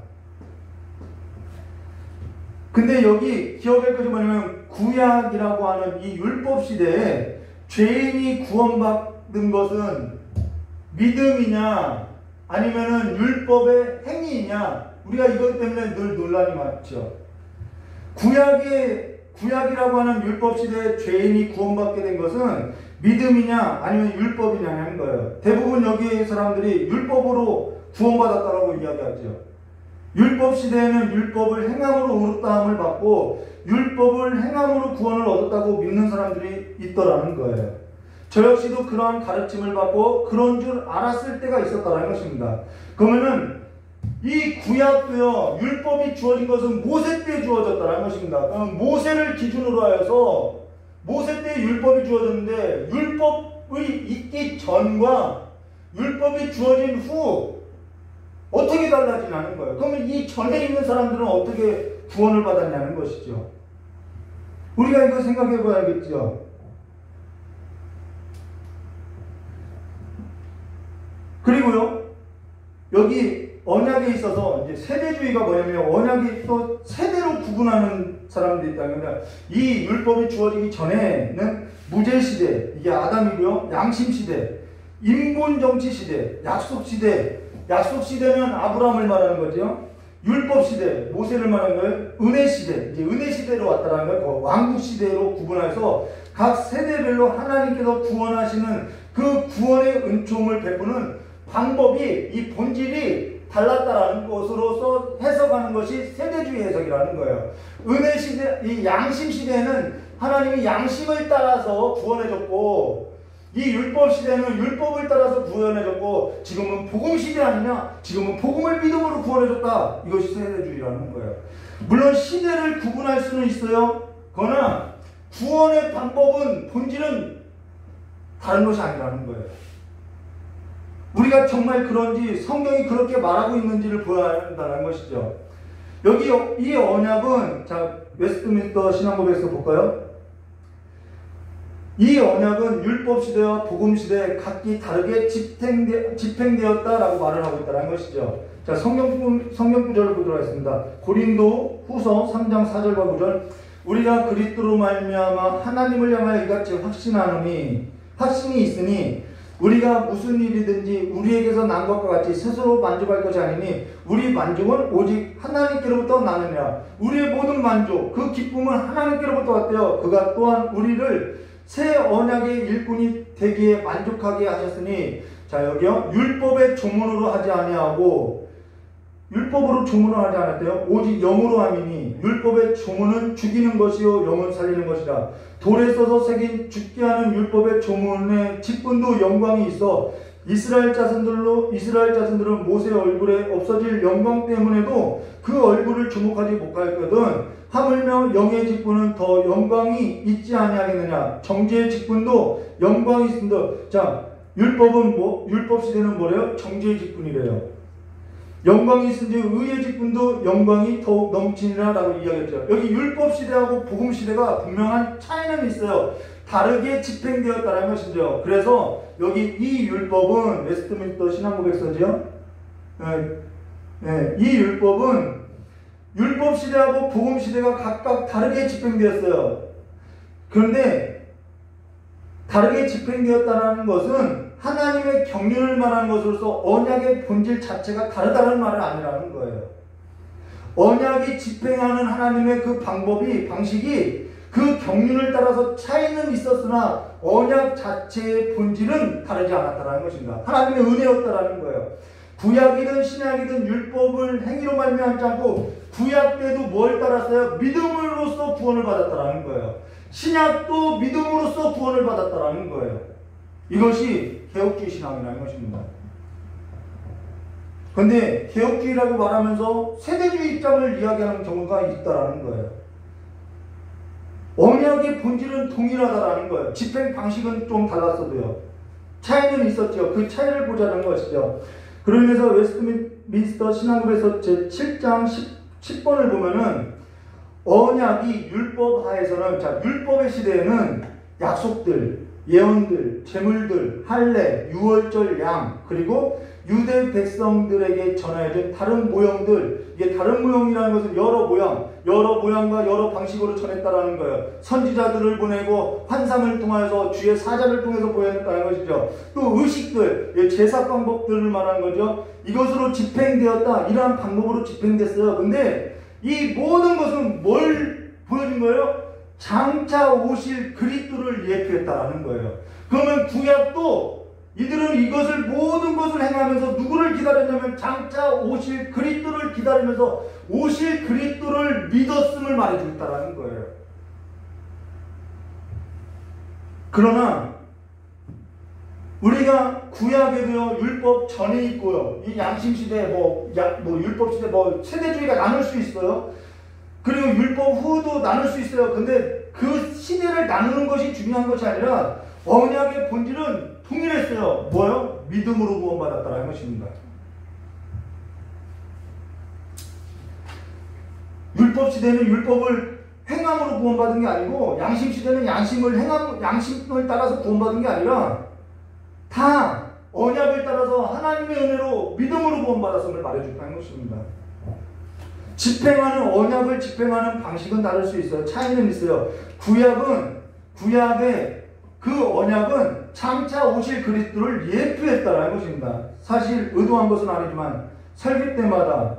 S1: 근데 여기 기억할 것이 뭐냐면 구약이라고 하는 이 율법 시대에 죄인이 구원받는 것은 믿음이냐 아니면은 율법의 행위이냐, 우리가 이것 때문에 늘 논란이 많죠. 구약이라고 하는 율법 시대에 죄인이 구원받게 된 것은 믿음이냐 아니면 율법이냐는 거예요. 대부분 여기 사람들이 율법으로 구원받았다라고 이야기하죠. 율법 시대에는 율법을 행함으로 의롭다함을 받고 율법을 행함으로 구원을 얻었다고 믿는 사람들이 있더라는 거예요. 저 역시도 그러한 가르침을 받고 그런 줄 알았을 때가 있었다는 것입니다. 그러면은 이 구약도요, 율법이 주어진 것은 모세 때 주어졌다는 것입니다. 모세를 기준으로 하여서 모세 때 율법이 주어졌는데 율법이 있기 전과 율법이 주어진 후 어떻게 달라지냐는 거예요. 그러면 이 전에 있는 사람들은 어떻게 구원을 받았냐는 것이죠. 우리가 이거 생각해 봐야겠죠. 그리고요, 여기 언약에 있어서 이제 세대주의가 뭐냐면 언약이 또 세대로 구분하는 사람들이 있다면 이 율법이 주어지기 전에는 무죄시대, 이게 아담이고요, 양심시대, 인본정치시대, 약속시대, 약속시대는 아브라함을 말하는 거죠. 율법시대, 모세를 말하는 거예요. 은혜시대, 이제 은혜시대로 왔다는 거예요. 왕국시대로 구분해서 각 세대별로 하나님께서 구원하시는 그 구원의 은총을 베푸는 방법이, 이 본질이 달랐다라는 것으로서 해석하는 것이 세대주의 해석이라는 거예요. 은혜시대, 이 양심시대에는 하나님이 양심을 따라서 구원해줬고, 이 율법시대는 율법을 따라서 구원해줬고, 지금은 복음시대 아니냐? 지금은 복음을 믿음으로 구원해줬다. 이것이 세대주의라는 거예요. 물론 시대를 구분할 수는 있어요. 그러나 구원의 방법은, 본질은 다른 것이 아니라는 거예요. 우리가 정말 그런지 성경이 그렇게 말하고 있는지를 보아야 한다는 것이죠. 여기 이 언약은, 자, 웨스트민스터 신앙고백에서 볼까요? 이 언약은 율법시대와 복음시대에 각기 다르게 집행되었다라고 말을 하고 있다는 것이죠. 자, 성경 구절을 보도록 하겠습니다. 고린도 후서 3장 4절과 9절. 우리가 그리스도로 말미암아 하나님을 향하여 이같이 확신이 있으니 우리가 무슨 일이든지 우리에게서 난 것과 같이 스스로 만족할 것이 아니니 우리 만족은 오직 하나님께로부터 나느니라. 우리의 모든 만족, 그 기쁨은 하나님께로부터 왔대요. 그가 또한 우리를 새 언약의 일꾼이 되기에 만족하게 하셨으니, 자, 여기요. 율법의 조문으로 하지 아니하고, 율법으로 조문을 하지 않았대요. 오직 영으로 함이니 율법의 조문은 죽이는 것이요 영은 살리는 것이라. 돌에 써서 새긴 죽게 하는 율법의 조문의 직분도 영광이 있어 이스라엘 자손들은 모세의 얼굴에 없어질 영광 때문에도 그 얼굴을 주목하지 못하였거든. 하물며 영의 직분은 더 영광이 있지 아니하겠느냐. 정죄의 직분도 영광이 있습니다. 자, 율법은 율법 시대는 뭐래요? 정죄의 직분이래요. 영광이 있은지 의의 직분도 영광이 더욱 넘치니라 라고 이야기했죠. 여기 율법 시대하고 복음 시대가 분명한 차이는 있어요. 다르게 집행되었다는 것이죠. 그래서 여기 이 율법은 웨스트민스터 신앙고백서지요. 이 율법은 율법 시대하고 복음 시대가 각각 다르게 집행되었어요. 그런데 다르게 집행되었다는 것은 하나님의 경륜을 말하는 것으로서 언약의 본질 자체가 다르다는 말은 아니라는 거예요. 언약이 집행하는 하나님의 그 방식이 그 경륜을 따라서 차이는 있었으나 언약 자체의 본질은 다르지 않았다는 것입니다. 하나님의 은혜였다는 거예요. 구약이든 신약이든 율법을 행위로 말미암지 않고 구약 때도 뭘 따랐어요? 믿음으로써 구원을 받았다는 거예요. 신약도 믿음으로써 구원을 받았다는 거예요. 이것이 개혁주의 신앙이라는 것입니다. 그런데 개혁주의라고 말하면서 세대주의 입장을 이야기하는 경우가 있다는 거예요. 언약의 본질은 동일하다는 거예요. 집행 방식은 좀 달랐어도요. 차이는 있었죠. 그 차이를 보자는 것이죠. 그러면서 웨스트민스터 신앙고백서 제7장 10번을 보면은 언약이 율법 하에서는, 자, 율법의 시대에는 약속들, 예언들, 제물들, 할례, 유월절 양, 그리고 유대 백성들에게 전해준 다른 모형들, 이게 다른 모형이라는 것은 여러 모양과 여러 방식으로 전했다라는 거예요. 선지자들을 보내고 환상을 통하여서 주의 사자를 통해서 보였다는 것이죠. 또 의식들, 제사 방법들을 말하는 거죠. 이것으로 집행되었다, 이러한 방법으로 집행됐어요. 근데 이 모든 것은 뭘 보여준 거예요? 장차 오실 그리스도를 예표했다라는 거예요. 그러면 구약도 이들은 이것을 모든 것을 행하면서 누구를 기다렸냐면 장차 오실 그리스도를 기다리면서 오실 그리스도를 믿었음을 말해주겠다라는 거예요. 그러나 우리가 구약에도요, 율법 전에 있고요, 이 양심시대, 율법 시대, 세대주의가 나눌 수 있어요. 그리고 율법 후도 나눌 수 있어요. 근데 그 시대를 나누는 것이 중요한 것이 아니라 언약의 본질은 통일했어요. 뭐요? 믿음으로 구원받았다는 것입니다. 율법 시대는 율법을 행함으로 구원받은 게 아니고, 양심 시대는 양심을 따라서 구원받은 게 아니라 다 언약을 따라서 하나님의 은혜로 믿음으로 구원받았음을 말해줬다는 것입니다. 언약을 집행하는 방식은 다를 수 있어요. 차이는 있어요. 구약의 그 언약은 장차 오실 그리스도를 예표했다라는 것입니다. 사실 의도한 것은 아니지만 설교 때마다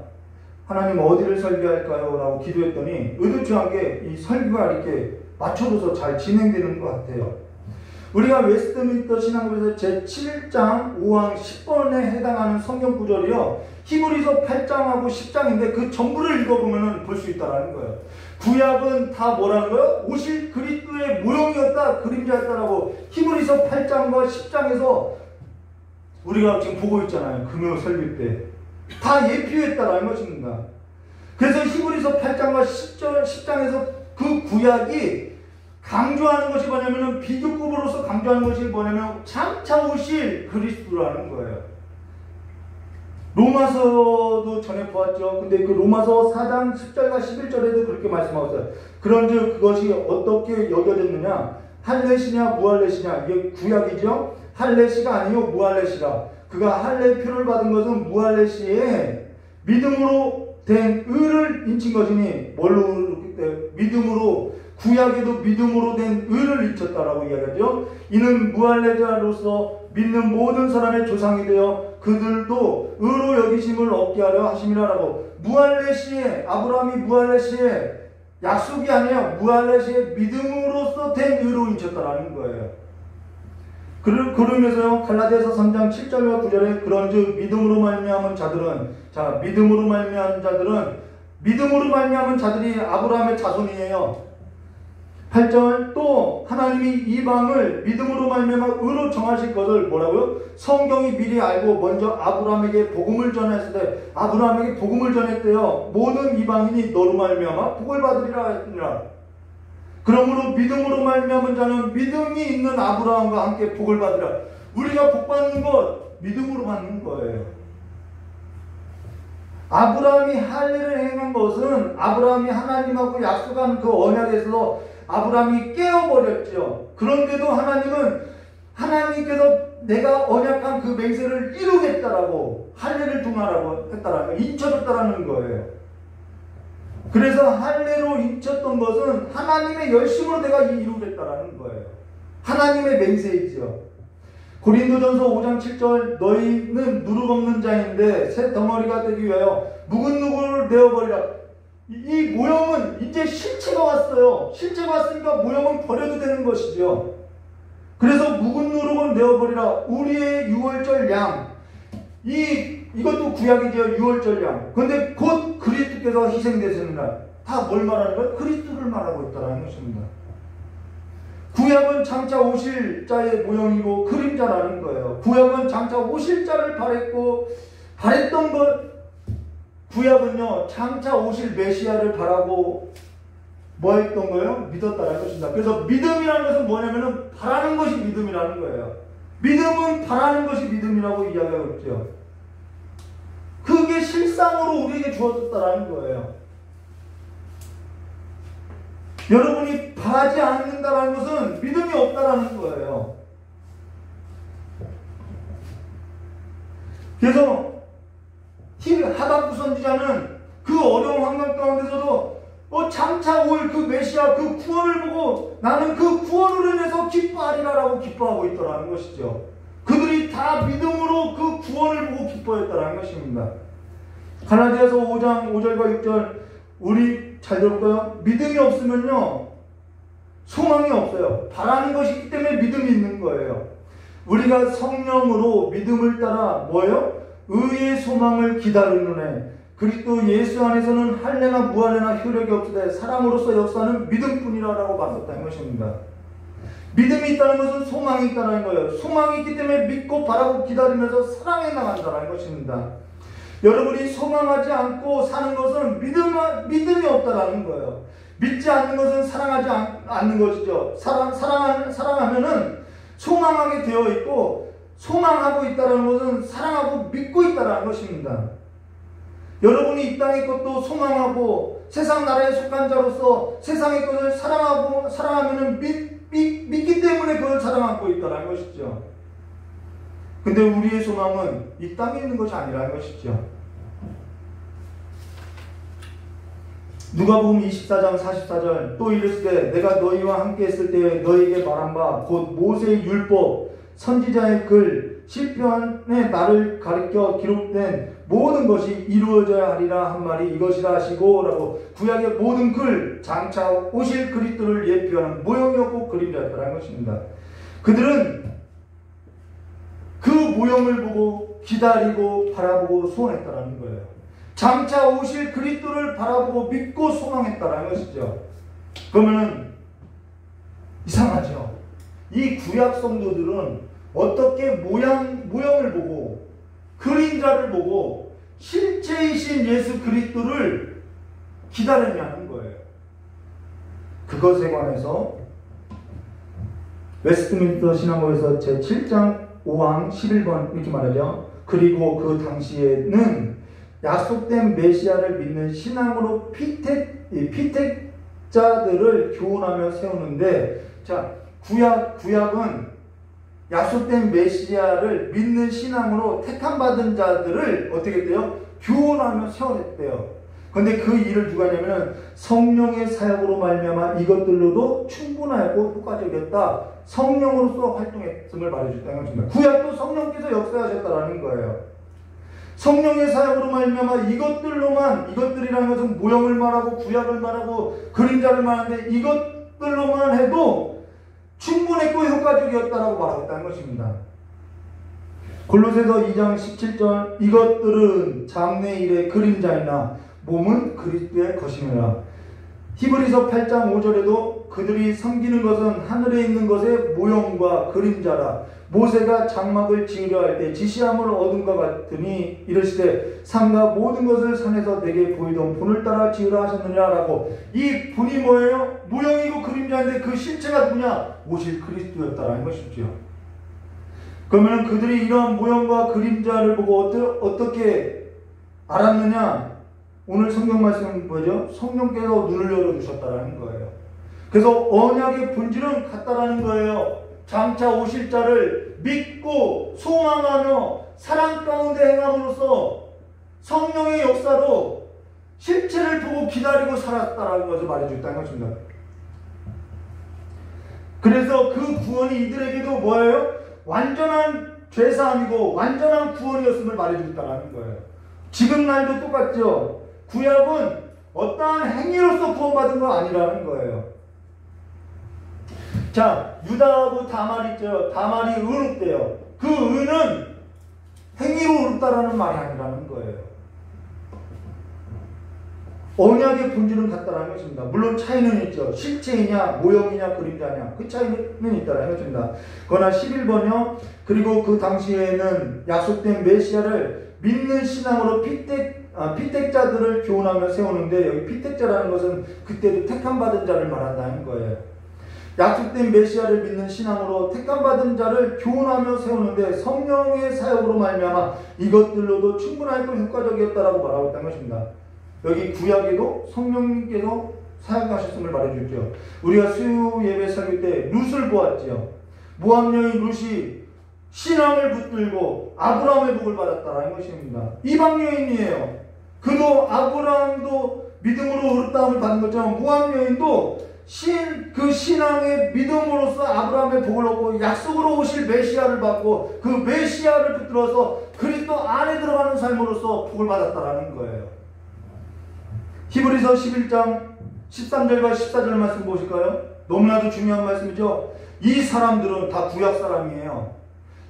S1: 하나님 어디를 설교할까요? 라고 기도했더니 의도치 않게 이 설교가 이렇게 맞춰져서 잘 진행되는 것 같아요. 우리가 웨스트민스터 신앙고백서 제7장 5항 10번에 해당하는 성경 구절이요, 히브리서 8장하고 10장인데 그 전부를 읽어보면 볼 수 있다는 거예요. 구약은 다 뭐라는 거예요? 오실 그리스도의 모형이었다, 그림자였다라고 히브리서 8장과 10장에서 우리가 지금 보고 있잖아요. 금요 설교 때 다 예표했다라는 것입니다. 그래서 히브리서 8장과 10장에서 그 구약이 강조하는 것이 뭐냐면, 비교급으로서 강조하는 것이 뭐냐면 장차 오실 그리스도라는 거예요. 로마서도 전에 보았죠. 근데 그 로마서 4장 10절과 11절에도 그렇게 말씀하고 있어요. 그런즉 그것이 어떻게 여겨졌느냐? 할례시냐 무할례시냐? 이게 구약이죠. 할례시가 아니요 무할례시라. 그가 할례 표를 받은 것은 무할례시에 믿음으로 된 의를 인친 것이니, 뭘로 믿음으로, 구약에도 믿음으로 된 의를 잊혔다라고 이야기하죠. 이는 무할례자로서 믿는 모든 사람의 조상이 되어 그들도 의로 여기심을 얻게 하려 하심이라라고. 무할례시에, 아브라함이 무할례시에 약속이 아니라 무할례시에 믿음으로써 된 의로 잊혔다라는 거예요. 그로 인해서요, 갈라디아서 3장 7절과 9절에 그런즉 믿음으로 말미암은 자들은, 자, 믿음으로 말미암은 자들이 아브라함의 자손이에요. 8절, 또 하나님이 이방을 믿음으로 말미암아 의로 정하실 것을 뭐라고요? 성경이 미리 알고 먼저 아브라함에게 복음을 전했을 때, 아브라함에게 복음을 전했대요. 모든 이방인이 너로 말미암아 복을 받으리라 했느니라. 그러므로 믿음으로 말미암은 자는 믿음이 있는 아브라함과 함께 복을 받으리라. 우리가 복 받는 것 믿음으로 받는 거예요. 아브라함이 할례를 행한 것은 아브라함이 하나님하고 약속한 그 언약에서 아브라함이 깨어버렸죠. 그런데도 하나님께서 내가 언약한 그 맹세를 이루겠다라고 할례를 통하라고 했다라는, 인쳐줬다라는 거예요. 그래서 할례로 인쳤던 것은 하나님의 열심으로 내가 이루겠다라는 거예요. 하나님의 맹세이죠. 고린도전서 5장 7절, 너희는 누룩 없는 자인데 새 덩어리가 되기 위하여 묵은 누룩을 내어버리라. 이 모형은 이제 실체가 왔어요. 실체가 왔으니까 모형은 버려도 되는 것이죠. 그래서 묵은 누룩을 내어버리라. 우리의 유월절 양, 이것도 구약이죠. 유월절 양. 그런데 곧 그리스도께서 희생되시는 날, 다 뭘 말하는 거예요? 그리스도를 말하고 있다는 것입니다. 구약은 장차 오실 자의 모형이고 그림자라는 거예요. 구약은 장차 오실 자를 바랬던 것. 구약은요, 장차 오실 메시아를 바라고 뭐 했던 거예요? 믿었다는 것입니다. 그래서 믿음이라는 것은 뭐냐면은 바라는 것이 믿음이라는 거예요. 믿음은 바라는 것이 믿음이라고 이야기하고 있죠. 그게 실상으로 우리에게 주어졌다는 거예요. 여러분이 바라지 않는다는 것은 믿음이 없다라는 거예요. 그래서 하박국 선지자는 그 어려운 환경 가운데서도 장차 올 그 메시아, 그 구원을 보고 나는 그 구원으로 인해서 기뻐하리라라고 기뻐하고 있더라는 것이죠. 그들이 다 믿음으로 그 구원을 보고 기뻐했다는 것입니다. 갈라디아서 5장 5절과 6절, 우리 잘 들을까요? 믿음이 없으면요, 소망이 없어요. 바라는 것이 있기 때문에 믿음이 있는 거예요. 우리가 성령으로 믿음을 따라 뭐예요? 의의 소망을 기다리는 애. 그리스도 예수 안에서는 할례나 무할례나 효력이 없으되 사람으로서 역사는 믿음뿐이라고 말했다는 것입니다. 믿음이 있다는 것은 소망이 있다는 거예요. 소망이 있기 때문에 믿고 바라고 기다리면서 사랑해 나간다는 것입니다. 여러분이 소망하지 않고 사는 것은 믿음이 없다라는 거예요. 믿지 않는 것은 사랑하지 않는 것이죠. 사랑하면은 소망하게 되어 있고, 소망하고 있다는 것은 사랑하고 믿고 있다는 것입니다. 여러분이 이 땅의 것도 소망하고 세상 나라에 속한 자로서 세상의 것을 사랑하면은 믿기 때문에 그걸 사랑하고 있다는 것이죠. 근데 우리의 소망은 이 땅에 있는 것이 아니라는 것이죠. 누가복음 24장 44절, 또 이르시되 내가 너희와 함께 있을 때에 너희에게 말한 바 곧 모세의 율법, 선지자의 글, 시편에 나를 가리켜 기록된 모든 것이 이루어져야 하리라 한 말이 이것이라 하시고 라고, 구약의 모든 글, 장차 오실 그리스도를 예표하는 모형이었고 그림자였다는 것입니다. 그들은 그 모형을 보고 기다리고 바라보고 소원했다는 거예요. 장차 오실 그리스도를 바라보고 믿고 소망했다는 것이죠. 그러면은 이상하죠. 이 구약 성도들은 어떻게 모형을 보고 그림자를 보고 실체이신 예수 그리스도를 기다렸냐는 거예요. 그것에 관해서 웨스트민스터 신학문에서 제7장 5항 11번 이렇게 말하죠. 그리고 그 당시에는 약속된 메시아를 믿는 신앙으로 피택자들을 교훈하며 세우는데, 자, 구약은 약속된 메시아를 믿는 신앙으로 택함받은 자들을 어떻게 했대요? 교훈하며 세워냈대요. 그런데 그 일을 누가 하냐면 성령의 사역으로 말미암아 이것들로도 충분하고 효과적이었다. 성령으로서 활동했음을 말해줬다는 것입니다. 구약도 성령께서 역사하셨다는 거예요. 성령의 사역으로 말미암아 이것들이라는 것은 모형을 말하고 구약을 말하고 그림자를 말하는데 이것들로만 해도 충분했고 효과적이었다라고 말하고 있다는 것입니다. 골로새서 2장 17절 이것들은 장래 일의 그림자이나 몸은 그리스도의 것이니라. 히브리서 8장 5절에도 그들이 섬기는 것은 하늘에 있는 것의 모형과 그림자라. 모세가 장막을 지으려 할 때 지시함을 얻은과 같으니 이르시되 산과 모든 것을 산에서 내게 보이던 분을 따라 지으라 하셨느니라 라고. 이 분이 뭐예요? 모형이고 그림자인데 그 실체가 누구냐? 오실 그리스도였다라는 것이죠. 그러면 그들이 이러한 모형과 그림자를 보고 어떻게 알았느냐? 오늘 성경 말씀은 뭐죠? 성령께서 눈을 열어주셨다라는 거예요. 그래서 언약의 본질은 같다라는 거예요. 장차 오실 자를 믿고 소망하며 사랑 가운데 행함으로써 성령의 역사로 실체를 보고 기다리고 살았다라는 것을 말해줬다는 것입니다. 그래서 그 구원이 이들에게도 뭐예요? 완전한 죄사함이고 완전한 구원이었음을 말해줬다는 거예요. 지금 날도 똑같죠. 구약은 어떠한 행위로서 구원받은 건 아니라는 거예요. 자, 유다하고 다말 있죠. 다말이 의롭대요. 그 의는 행위로 의롭다라는 말이 아니라는 거예요. 언약의 본질은 같다라는 것입니다. 물론 차이는 있죠. 실체이냐 모형이냐 그림자냐 그 차이는 있다라는 것입니다. 그러나 11번요. 그리고 그 당시에는 약속된 메시아를 믿는 신앙으로 피택자들을 교훈하며 세우는데, 여기 피택자라는 것은 그때도 택함받은 자를 말한다는 거예요. 약속된 메시아를 믿는 신앙으로 택함받은 자를 교훈하며 세우는데 성령의 사역으로 말미암아 이것들로도 충분하고 효과적이었다라고 말하고 있다는 것입니다. 여기 구약에도 성령님께서 사역하셨음을 말해주죠. 우리가 수요 예배 설교 때 룻을 보았지요. 모압 여인 룻이 신앙을 붙들고 아브라함의 복을 받았다라는 것입니다. 이방 여인이에요. 그도 아브라함도 믿음으로 의롭다함을 받은 것처럼 모압 여인도 그 신앙의 믿음으로써 아브라함의 복을 얻고 약속으로 오실 메시아를 받고 그 메시아를 붙들어서 그리스도 안에 들어가는 삶으로써 복을 받았다라는 거예요. 히브리서 11장 13절과 14절 말씀 보실까요? 너무나도 중요한 말씀이죠. 이 사람들은 다 구약 사람이에요.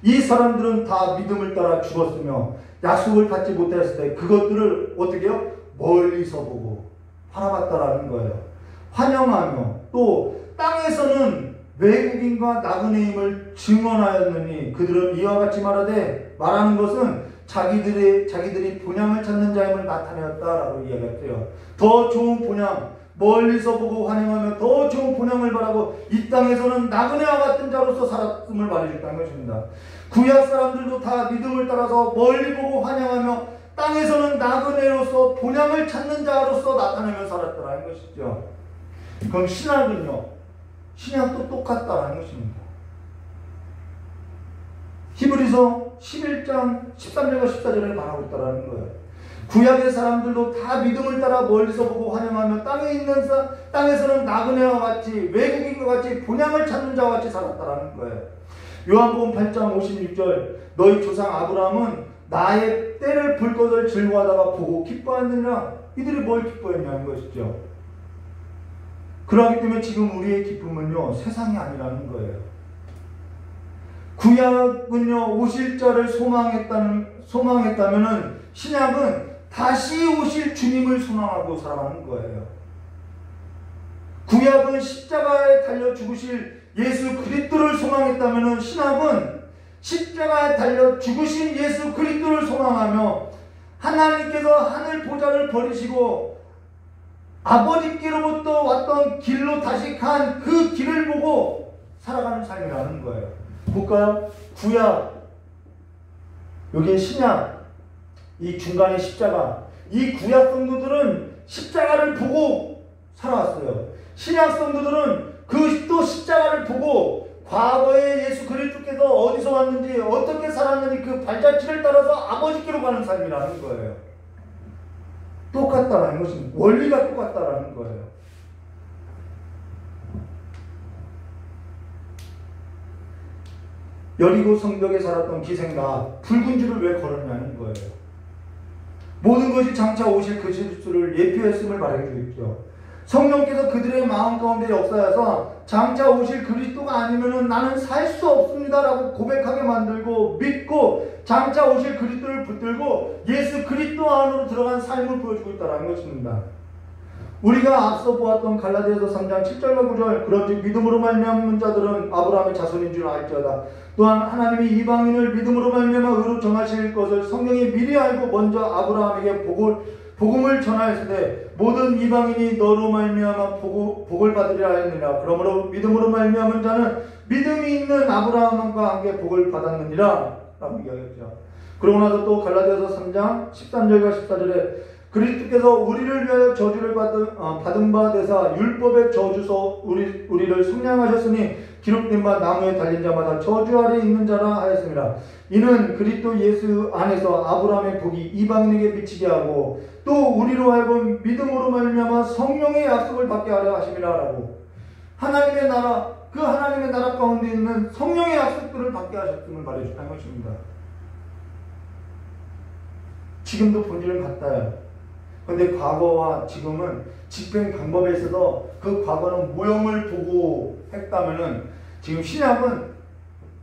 S1: 이 사람들은 다 믿음을 따라 죽었으며 약속을 받지 못했을 때 그것들을 어떻게 해요? 멀리서 보고 바라봤다라는 거예요. 환영하며 또 땅에서는 외국인과 나그네임을 증언하였느니 그들은 이와 같이 말하는 것은 자기들이 본향을 찾는 자임을 나타내었다라고 이야기했어요. 더 좋은 본향, 멀리서 보고 환영하며 더 좋은 본향을 바라고 이 땅에서는 나그네와 같은 자로서 살았음을 말해줬다는 것입니다. 구약 사람들도 다 믿음을 따라서 멀리 보고 환영하며 땅에서는 나그네로서 본향을 찾는 자로서 나타내며 살았다는 것이죠. 그럼 신학은요? 신학도 똑같다라는 것입니다. 히브리서 11장 13절과 14절에 말하고 있다라는 거예요. 구약의 사람들도 다 믿음을 따라 멀리서 보고 환영하며 땅에서는 나그네와 같이 외국인과 같이 본향을 찾는 자와 같이 살았다라는 거예요. 요한복음 8장 56절 너희 조상 아브라함은 나의 때를 볼 것을 즐거워하다가 보고 기뻐하느니라. 이들이 뭘 기뻐했냐는 것이죠. 그러기 때문에 지금 우리의 기쁨은요 세상이 아니라는 거예요. 구약은요 오실 자를 소망했다면은 신약은 다시 오실 주님을 소망하고 살아가는 거예요. 구약은 십자가에 달려 죽으실 예수 그리스도를 소망했다면은 신약은 십자가에 달려 죽으신 예수 그리스도를 소망하며 하나님께서 하늘 보좌를 버리시고 아버지께로부터 왔던 길로 다시 간 그 길을 보고 살아가는 삶이라는 거예요. 볼까요? 구약, 여기 신약, 이 중간에 십자가. 이 구약 성도들은 십자가를 보고 살아왔어요. 신약 성도들은 그 또 십자가를 보고 과거에 예수 그리스도께서 어디서 왔는지 어떻게 살았는지 그 발자취를 따라서 아버지께로 가는 삶이라는 거예요. 똑같다라는 것입니다. 원리가 똑같다라는 거예요. 여리고 성벽에 살았던 기생가 붉은 줄을 왜 걸었냐는 거예요. 모든 것이 장차 오실 그 실수를 예표했음을 말해주고 있죠. 성령께서 그들의 마음 가운데 역사해서 장차 오실 그리스도가 아니면은 나는 살 수 없습니다라고 고백하게 만들고 믿고 장차 오실 그리스도를 붙들고 예수 그리스도 안으로 들어간 삶을 보여주고 있다는 것입니다. 우리가 앞서 보았던 갈라디아서 3장 7절과 9절 그런즉 믿음으로 말미암은 자들은 아브라함의 자손인 줄 알지어다. 또한 하나님이 이방인을 믿음으로 말미암아 의로 정하실 것을 성령이 미리 알고 먼저 아브라함에게 복음을 전하였으되 모든 이방인이 너로 말미암아 복을 받으리라 하였느니라. 그러므로 믿음으로 말미암은 자는 믿음이 있는 아브라함과 함께 복을 받았느니라 라고 이야기했죠. 그러고 나서 또 갈라디아서 3장 13절과 14절에 그리스도께서 우리를 위하여 저주를 받은 바 되사 율법의 저주서 우리를 속량하셨으니 기록된 바 나무에 달린 자마다 저주 아래 있는 자라 하였습니다. 이는 그리스도 예수 안에서 아브라함의 복이 이방인에게 미치게 하고 또 우리로 하여금 믿음으로 말미암아 성령의 약속을 받게 하려 하심이라라고 하나님의 나라 그 하나님의 나라 가운데 있는 성령의 약속들을 받게 하셨음을 말해주는 것입니다. 지금도 본질은 같아요. 그런데 과거와 지금은 집행 방법에 있어서 그 과거는 모형을 보고 했다면은 지금 신약은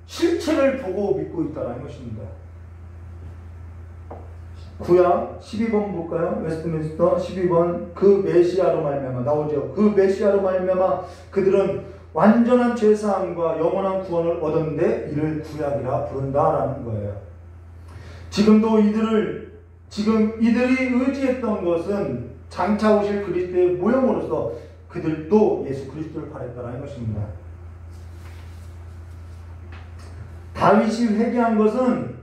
S1: 실체를 보고 믿고 있다는 것입니다. 구약 12번 볼까요? 웨스트민스터 12번 그 메시아로 말미암아 나오죠. 그 메시아로 말미암아 그들은 완전한 죄사함과 영원한 구원을 얻었는데 이를 구약이라 부른다라는 거예요. 지금도 이들이 의지했던 것은 장차 오실 그리스도의 모형으로서 그들도 예수 그리스도를 바랬다는 것입니다. 다윗이 회개한 것은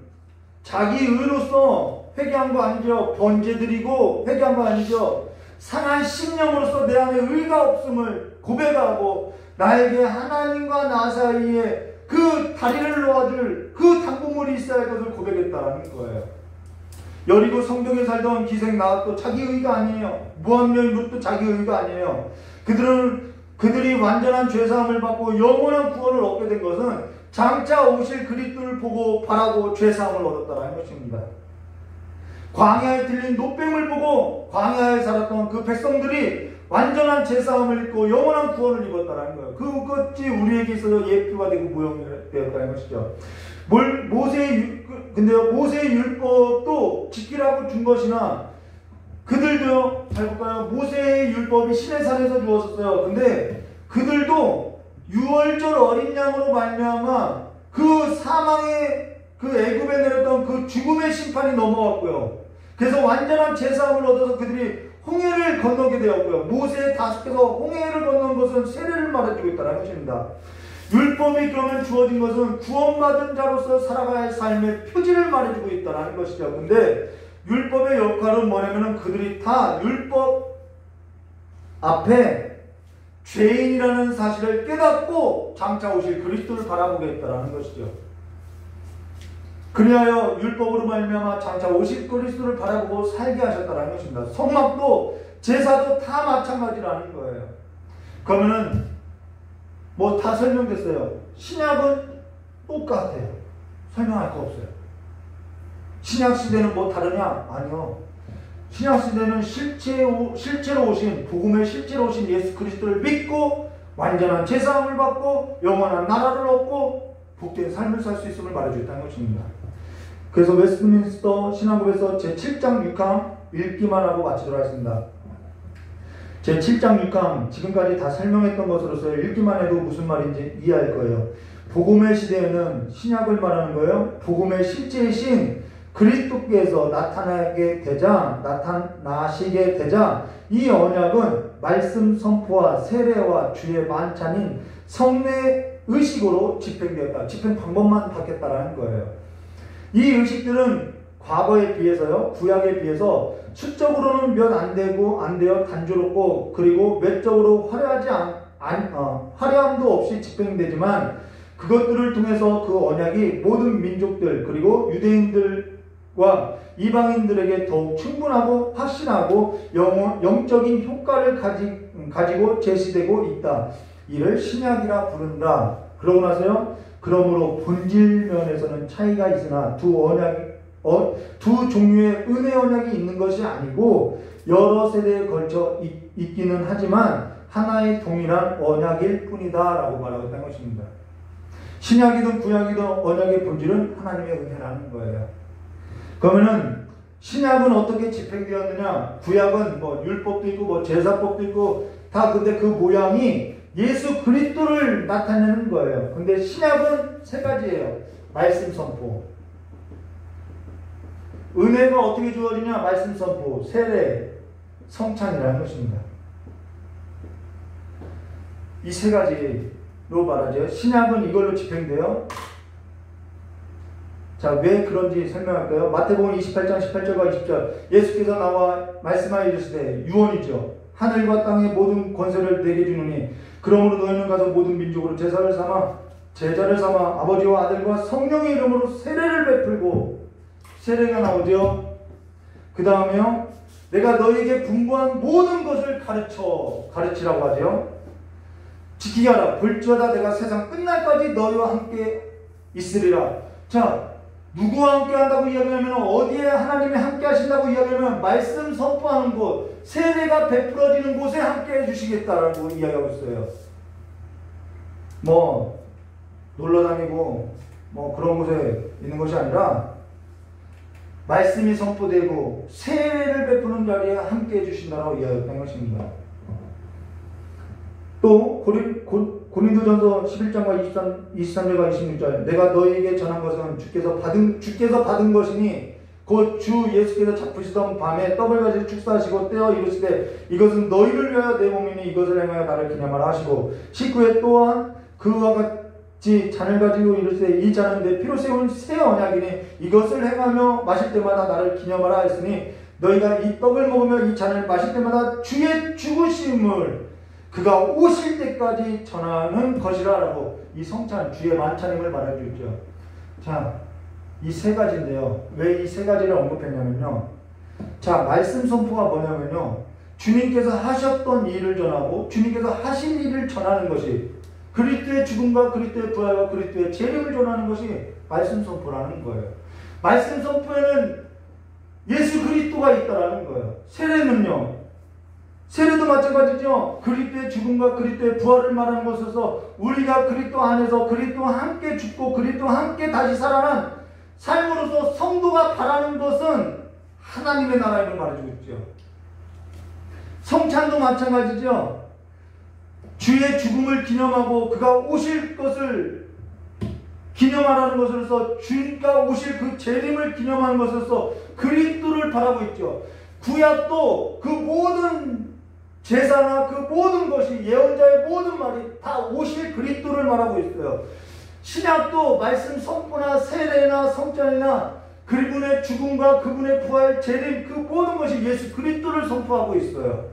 S1: 자기 의로서 회개한 거 아니죠. 번제드리고 회개한 거 아니죠. 상한 심령으로서 내 안에 의가 없음을 고백하고 나에게 하나님과 나 사이에 그 다리를 놓아줄 그 당분물이 있어야 할 것을 고백했다는 거예요. 여리고 성벽에 살던 기생 나핫도 자기 의가 아니에요. 모함여인 룻도 자기 의가 아니에요. 그들이 완전한 죄사함을 받고 영원한 구원을 얻게 된 것은 장차 오실 그리스도를 보고 바라고 죄사함을 얻었다는 것입니다. 광야에 들린 노뱀을 보고 광야에 살았던 그 백성들이 완전한 죄사함을 입고 영원한 구원을 입었다는 거예요. 그것이 우리에게 있어서 예표가 되고 모형이 되었다는 것이죠. 모세의 율법도 지키라고 준 것이나 그들도요, 잘 볼까요? 모세의 율법이 시내산에서 주었었어요. 근데 그들도 유월절 어린 양으로 말미암아 그 사망의 그 애굽에 내렸던 그 죽음의 심판이 넘어왔고요. 그래서 완전한 제사함을 얻어서 그들이 홍해를 건너게 되었고요. 모세의 다섯께서 홍해를 건넌 것은 세례를 말해주고 있다는 것입니다. 율법이 그러면 주어진 것은 구원받은 자로서 살아가야 할 삶의 표지를 말해주고 있다는 것이죠. 근데 율법의 역할은 뭐냐면 그들이 다 율법 앞에 죄인이라는 사실을 깨닫고 장차 오실 그리스도를 바라보게 했다는 것이죠. 그리하여 율법으로 말미암아 장차 오실 그리스도를 바라보고 살게 하셨다는 것입니다. 성막도 제사도 다 마찬가지라는 거예요. 그러면은 뭐 다 설명됐어요. 신약은 똑같아요. 설명할 거 없어요. 신약 시대는 뭐 다르냐? 아니요. 신약 시대는 실제로 오신 복음의 실제로 오신 예수 그리스도를 믿고 완전한 제사함을 받고 영원한 나라를 얻고 복된 삶을 살 수 있음을 말해주었다는 것입니다. 그래서 웨스트민스터 신앙법에서 제7장 6항 읽기만 하고 마치도록 하겠습니다. 제7장 6항 지금까지 다 설명했던 것으로서 읽기만 해도 무슨 말인지 이해할 거예요. 복음의 시대에는 신약을 말하는 거예요. 복음의 실제이신 그리스도께서 나타나시게 되자 이 언약은 말씀 선포와 세례와 주의 만찬인 성례 의식으로 집행되었다. 집행 방법만 바뀌었다라는 거예요. 이 의식들은 과거에 비해서요, 구약에 비해서 수적으로는 몇 안 되어 단조롭고 그리고 외적으로 화려함도 없이 집행되지만 그것들을 통해서 그 언약이 모든 민족들 그리고 유대인들과 이방인들에게 더욱 충분하고 확신하고 영적인 효과를 가지고 제시되고 있다. 이를 신약이라 부른다. 그러고 나서요. 그러므로 본질 면에서는 차이가 있으나 두 종류의 은혜 언약이 있는 것이 아니고 여러 세대에 걸쳐 있기는 하지만 하나의 동일한 언약일 뿐이다 라고 말하고 있다는 것입니다. 신약이든 구약이든 언약의 본질은 하나님의 은혜라는 거예요. 그러면은 신약은 어떻게 집행되었느냐? 구약은 뭐 율법도 있고 뭐 제사법도 있고 다 근데 그 모양이 예수 그리스도를 나타내는 거예요. 근데 신약은 세 가지예요. 말씀 선포. 은혜가 어떻게 주어지냐? 말씀 선포, 세례, 성찬이라는 것입니다. 이 세 가지로 말하죠. 신약은 이걸로 집행돼요. 자, 왜 그런지 설명할까요? 마태복음 28장 18절과 20절. 예수께서 나와 말씀하여 이르시되 유언이죠. 하늘과 땅의 모든 권세를 내게 주노니 그러므로 너희는 가서 모든 민족으로 제자를 삼아 아버지와 아들과 성령의 이름으로 세례를 베풀고, 세례가 나오죠. 그 다음에요, 내가 너희에게 분부한 모든 것을 가르치라고 하죠. 지키게 하라. 볼지어다 내가 세상 끝날까지 너희와 함께 있으리라. 자, 누구와 함께 한다고 이야기하면, 어디에 하나님이 함께 하신다고 이야기하면 말씀 선포하는 곳, 세례가 베풀어지는 곳에 함께 해주시겠다라고 이야기하고 있어요. 뭐 놀러 다니고 뭐 그런 곳에 있는 것이 아니라 말씀이 선포되고 세례를 베푸는 자리에 함께 해주신다고 이야기했던 것입니다. 또 고린도전서 11장과 23절과 26절. 내가 너희에게 전한 것은 주께서 받은 것이니 곧 주 예수께서 잡으시던 밤에 떡을 가지고 축사하시고 떼어 이르시되 이것은 너희를 위하여 내 몸이니 이것을 행하여 나를 기념하라 하시고 19회 또한 그와 같이 잔을 가지고 이르시되 이 잔은 내 피로 세운 새 언약이니 이것을 행하며 마실 때마다 나를 기념하라 했으니 너희가 이 떡을 먹으며 이 잔을 마실 때마다 주의 죽으심을 그가 오실 때까지 전하는 것이라 라고 이 성찬, 주의 만찬임을 말해주죠. 자, 이 세 가지인데요. 왜 이 세 가지를 언급했냐면요. 자, 말씀 선포가 뭐냐면요. 주님께서 하셨던 일을 전하고 주님께서 하신 일을 전하는 것이, 그리스도의 죽음과 그리스도의 부활과 그리스도의 재림을 전하는 것이 말씀 선포라는 거예요. 말씀 선포에는 예수 그리스도가 있다라는 거예요. 세례는요. 세례도 마찬가지죠. 그리스도의 죽음과 그리스도의 부활을 말하는 것에서 우리가 그리스도 안에서 그리스도와 함께 죽고 그리스도와 함께 다시 살아난 삶으로서 성도가 바라는 것은 하나님의 나라임을 말해주고 있죠. 성찬도 마찬가지죠. 주의 죽음을 기념하고 그가 오실 것을 기념하라는 것으로서, 주가 오실 그 재림을 기념하는 것으로서 그리스도를 바라고 있죠. 구약도 그 모든 제사나 그 모든 것이, 예언자의 모든 말이 다 오실 그리스도를 말하고 있어요. 신약도 말씀 선포나 세례나 성찬이나 그분의 죽음과 그분의 부활, 재림, 그 모든 것이 예수 그리스도를 선포하고 있어요.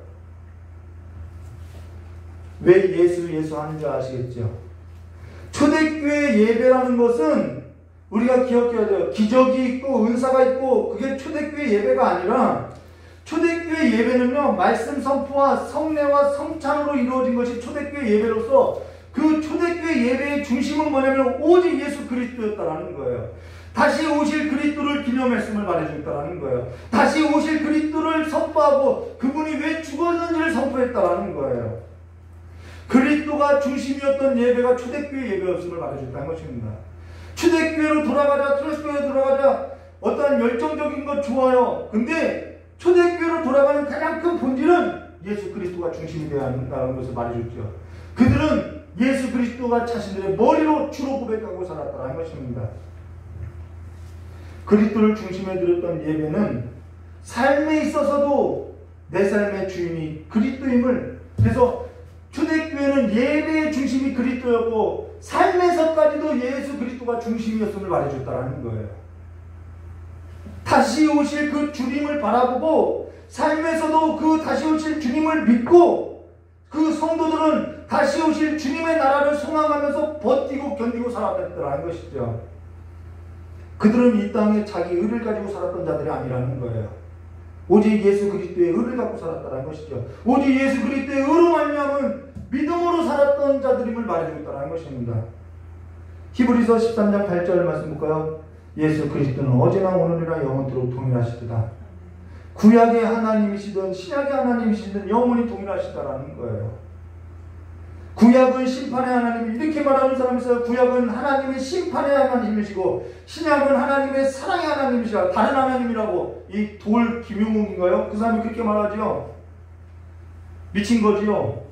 S1: 왜 예수 하는 줄 아시겠죠? 초대교회 예배라는 것은 우리가 기억해야 돼요. 기적이 있고 은사가 있고 그게 초대교회 예배가 아니라, 초대교회 예배는요, 말씀 선포와 성례와 성찬으로 이루어진 것이 초대교회 예배로서, 그 초대교회 예배의 중심은 뭐냐면 오직 예수 그리스도였다라는 거예요. 다시 오실 그리스도를 기념했음을 말해주겠다라는 거예요. 다시 오실 그리스도를 선포하고 그분이 왜 죽었는지를 선포했다라는 거예요. 그리스도가 중심이었던 예배가 초대교회 예배였음을 말해줬다는 것입니다. 초대교회로 돌아가자 어떠한 열정적인 것 좋아요. 근데 초대교회로 돌아가는 가장 큰 본질은 예수 그리스도가 중심이 되어야 한다는 것을 말해줬죠. 그들은 예수 그리스도가 자신들의 머리로 주로 고백하고 살았다는 것입니다. 그리스도를 중심에 들었던 예배는 삶에 있어서도 내 삶의 주인이 그리스도임을, 그래서 초대교회는 예배의 중심이 그리스도였고 삶에서까지도 예수 그리스도가 중심이었음을 말해줬다는 거예요. 다시 오실 그 주님을 바라보고 삶에서도 그 다시 오실 주님을 믿고, 그 성도들은 다시 오실 주님의 나라를 소망하면서 버티고 견디고 살았다는 것이죠. 그들은 이 땅에 자기 의를 가지고 살았던 자들이 아니라는 거예요. 오직 예수 그리스도의 의를 갖고 살았다는 것이죠. 오직 예수 그리스도의 의로 말미암은 믿음으로 살았던 자들임을 말해주고 있다는 것입니다. 히브리서 13장 8절 말씀 볼까요? 예수 그리스도는 어제나 오늘이나 영원토록 동일하시도다. 구약의 하나님이시든 신약의 하나님이시든 영원히 동일하시다라는 거예요. 구약은 심판의 하나님, 이렇게 말하는 사람이 있어요. 구약은 하나님의 심판의 하나님이시고 신약은 하나님의 사랑의 하나님이시라. 다른 하나님이라고. 이 돌 김용욱인가요? 그 사람이 그렇게 말하죠. 미친 거지요.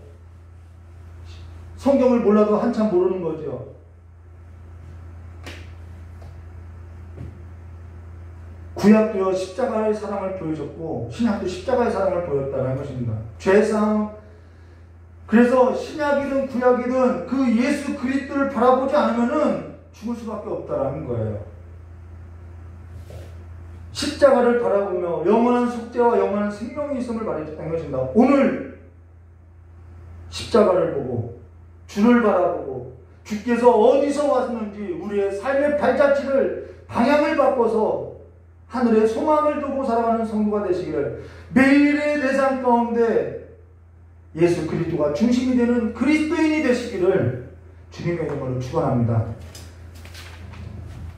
S1: 성경을 몰라도 한참 모르는 거죠. 구약도 십자가의 사랑을 보여줬고 신약도 십자가의 사랑을 보였다는 것입니다. 죄상. 그래서 신약이든 구약이든 그 예수 그리스도를 바라보지 않으면은 죽을 수밖에 없다라는 거예요. 십자가를 바라보며 영원한 속죄와 영원한 생명이 있음을 말해줬다는 것입니다. 오늘 십자가를 보고 주를 바라보고 주께서 어디서 왔는지 우리의 삶의 발자취를 방향을 바꿔서 하늘의 소망을 두고 살아가는 성도가 되시기를, 매일의 내 삶 가운데 예수 그리스도가 중심이 되는 그리스도인이 되시기를 주님의 이름으로 축원합니다.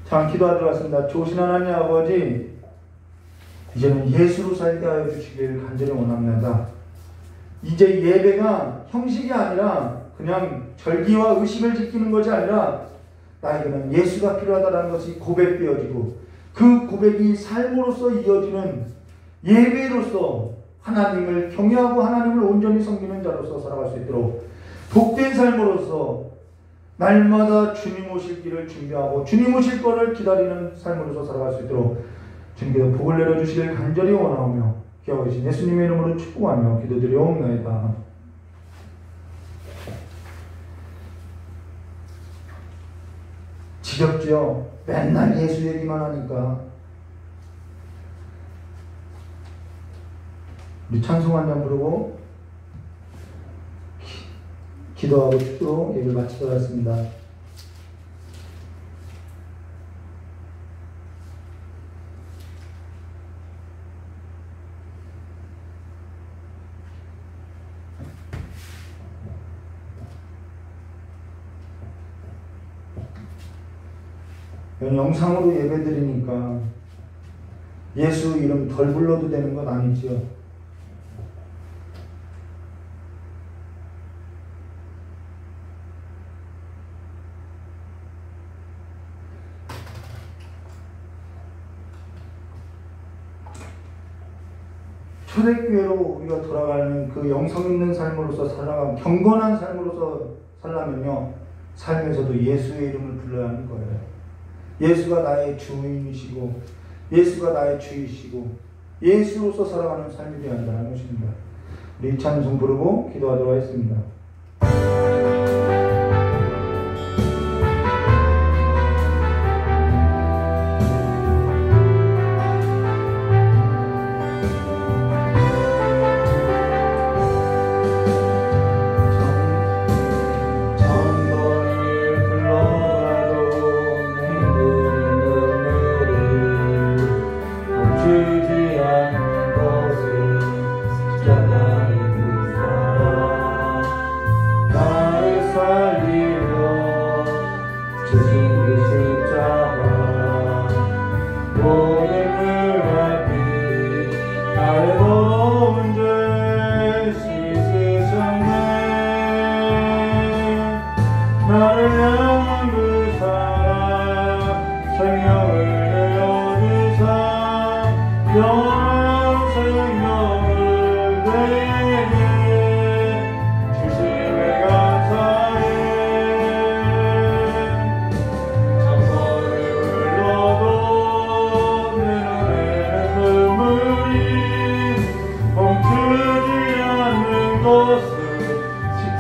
S1: 자, 기도하도록 하겠습니다. 좋으신 하나님 아버지, 이제는 예수로 살게 하여 주시기를 간절히 원합니다. 이제 예배가 형식이 아니라 그냥 절기와 의식을 지키는 것이 아니라 나에게는 예수가 필요하다는 것이 고백되어지고 그 고백이 삶으로서 이어지는 예배로서 하나님을 경외하고 하나님을 온전히 섬기는 자로서 살아갈 수 있도록 복된 삶으로서 날마다 주님 오실 길을 준비하고 주님 오실 것을 기다리는 삶으로서 살아갈 수 있도록 주님께서 복을 내려주시길 간절히 원하오며 기하고 계신 예수님의 이름으로 축복하며 기도드리옵나이다. 지겹지요? 맨날 예수 얘기만 하니까. 우리 찬송 한 장 부르고 기도하고 축도로 예배를 마치도록 하겠습니다. 영상으로 예배드리니까 예수 이름 덜 불러도 되는 건 아니지요. 초대교회로 우리가 돌아가는 그 영성 있는 삶으로서 살아가면, 경건한 삶으로서 살려면요, 삶에서도 예수의 이름을 불러야 하는 거예요. 예수가 나의 주인이시고 예수가 나의 주이시고 예수로서 살아가는 삶이 되어야 한다는 것입니다. 우리 찬송 부르고 기도하도록 하겠습니다.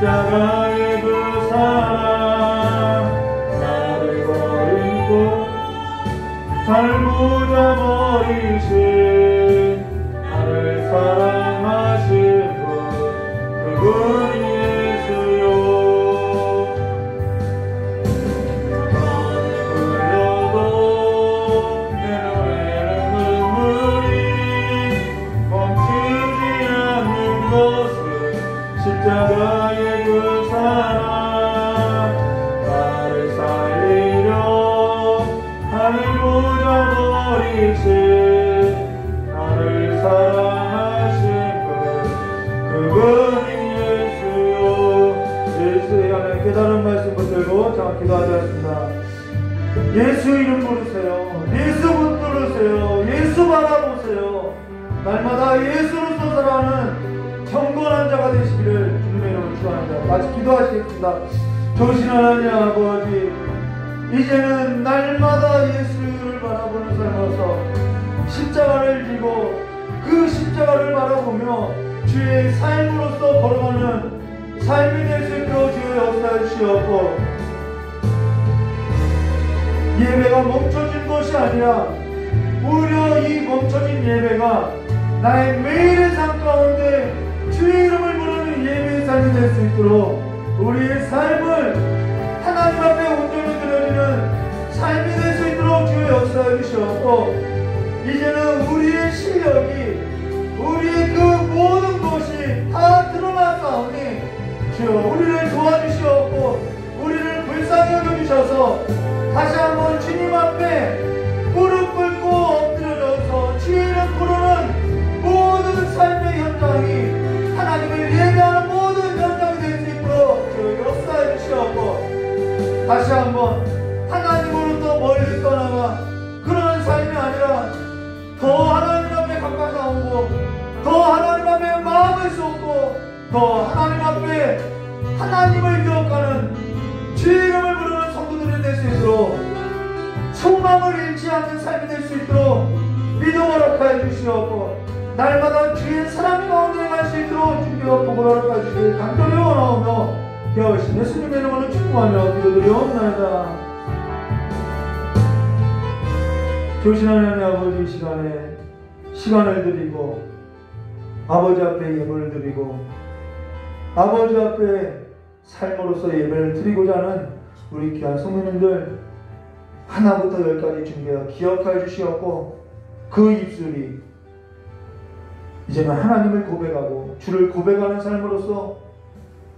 S3: 십자가의 그 사랑 나를 버리고 살고자 버리신 나를 사랑하신 분 그분이 예수요. 불러도 내 노래는 눈물이 멈추지 않는 것은 십자가의 그 사랑 나를 살리려 하늘 보자 버리신 나를 사랑
S1: 예수 이름 부르세요. 예수 붙들으세요. 예수 바라보세요. 날마다 예수로서 살아가는 경건한 자가 되시기를 주님의 이름으로 축원합니다. 같이 기도하시겠습니다. 좋으신 하나님 아버지, 이제는 날마다 예수를 바라보는 삶으로서 십자가를 지고 그 십자가를 바라보며 주의 삶으로서 걸어가는 삶이 될 수 있도록 주의 역사해 주시옵고, 예배가 멈춰진 것이 아니라 오히려 이 멈춰진 예배가 나의 매일의 삶 가운데 주의 이름을 부르는 예배의 삶이 될 수 있도록 우리의 삶을 하나님 앞에 온전히 드려지는 삶이 될 수 있도록 주의 역사해 주시옵고, 이제는 우리의 실력이, 우리의 그 모든 것이 다 드러났사오니 주여 우리를 도와주시옵고 우리를 불쌍히 여겨주셔서 다시 한번 주님 앞에 무릎 꿇고 엎드려져서 주의 이름 부르는 모든 삶의 현장이 하나님을 예배하는 모든 현장이 될 수 있도록 주여 역사해 주시옵고, 다시 한번 하나님으로부터 멀리 떠나가 그런 삶이 아니라 더 하나님 앞에 가까이 나오고 더 하나님 앞에 마음을 쏟고 더 하나님 앞에 하나님을 기억하는 주의 이름을 부르는 성도들이 될 수 있도록 소망을 잃지 않는 삶이 될 수 있도록 믿음 허락하여 주시옵고, 날마다 주의 사랑 가운데 갈 수 있도록 주께서 복을 허락하여 주시길 간절히 원하오며 되어신 예수님의 이름으로 축복하며 기도드리옵나이다. 좋으신 하나님 아버지, 이 시간에 시간을 드리고 아버지 앞에 예배를 드리고 아버지 앞에 삶으로서 예배를 드리고자 하는 우리 귀한 성도님들 하나부터 열까지 준비하여 기억하여 주시옵고, 그 입술이 이제는 하나님을 고백하고 주를 고백하는 삶으로서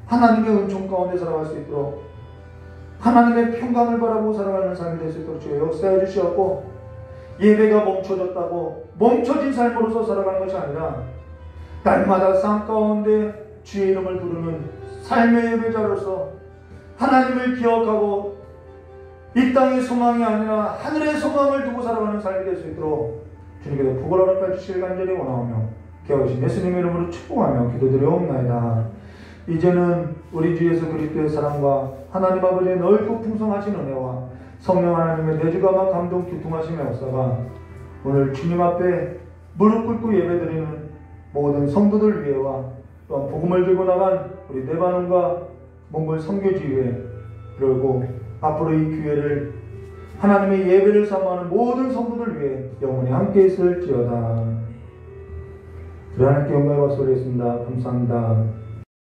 S1: 하나님의 은총 가운데 살아갈 수 있도록 하나님의 평강을 바라보고 살아가는 삶이 될 수 있도록 주여 역사해 주시옵고, 예배가 멈춰졌다고 멈춰진 삶으로서 살아가는 것이 아니라 날마다 삶 가운데 주의 이름을 부르는 삶의 예배자로서 하나님을 기억하고 이 땅의 소망이 아니라 하늘의 소망을 두고 살아가는 삶이 될 수 있도록 주님께서 복을 허락해 주시길 간절히 원하오며 기억하신 예수님의 이름으로 축복하며 기도드리옵나이다. 이제는 우리 주 예수 그리스도의 사랑과 하나님 아버지의 넓고 풍성하신 은혜와 성령 하나님의 내주감과 감동 기통하심의 역사가 오늘 주님 앞에 무릎 꿇고 예배드리는 모든 성도들 위에와 또한 복음을 들고 나간 우리 레바논과 몽골 선교지 위에, 그리고 앞으로 이 기회를 하나님의 예배를 사모하는 모든 성도들 위해 영원히 함께 있을지어다. 그래 하나님께 영광을 받소리했습니다. 감사합니다.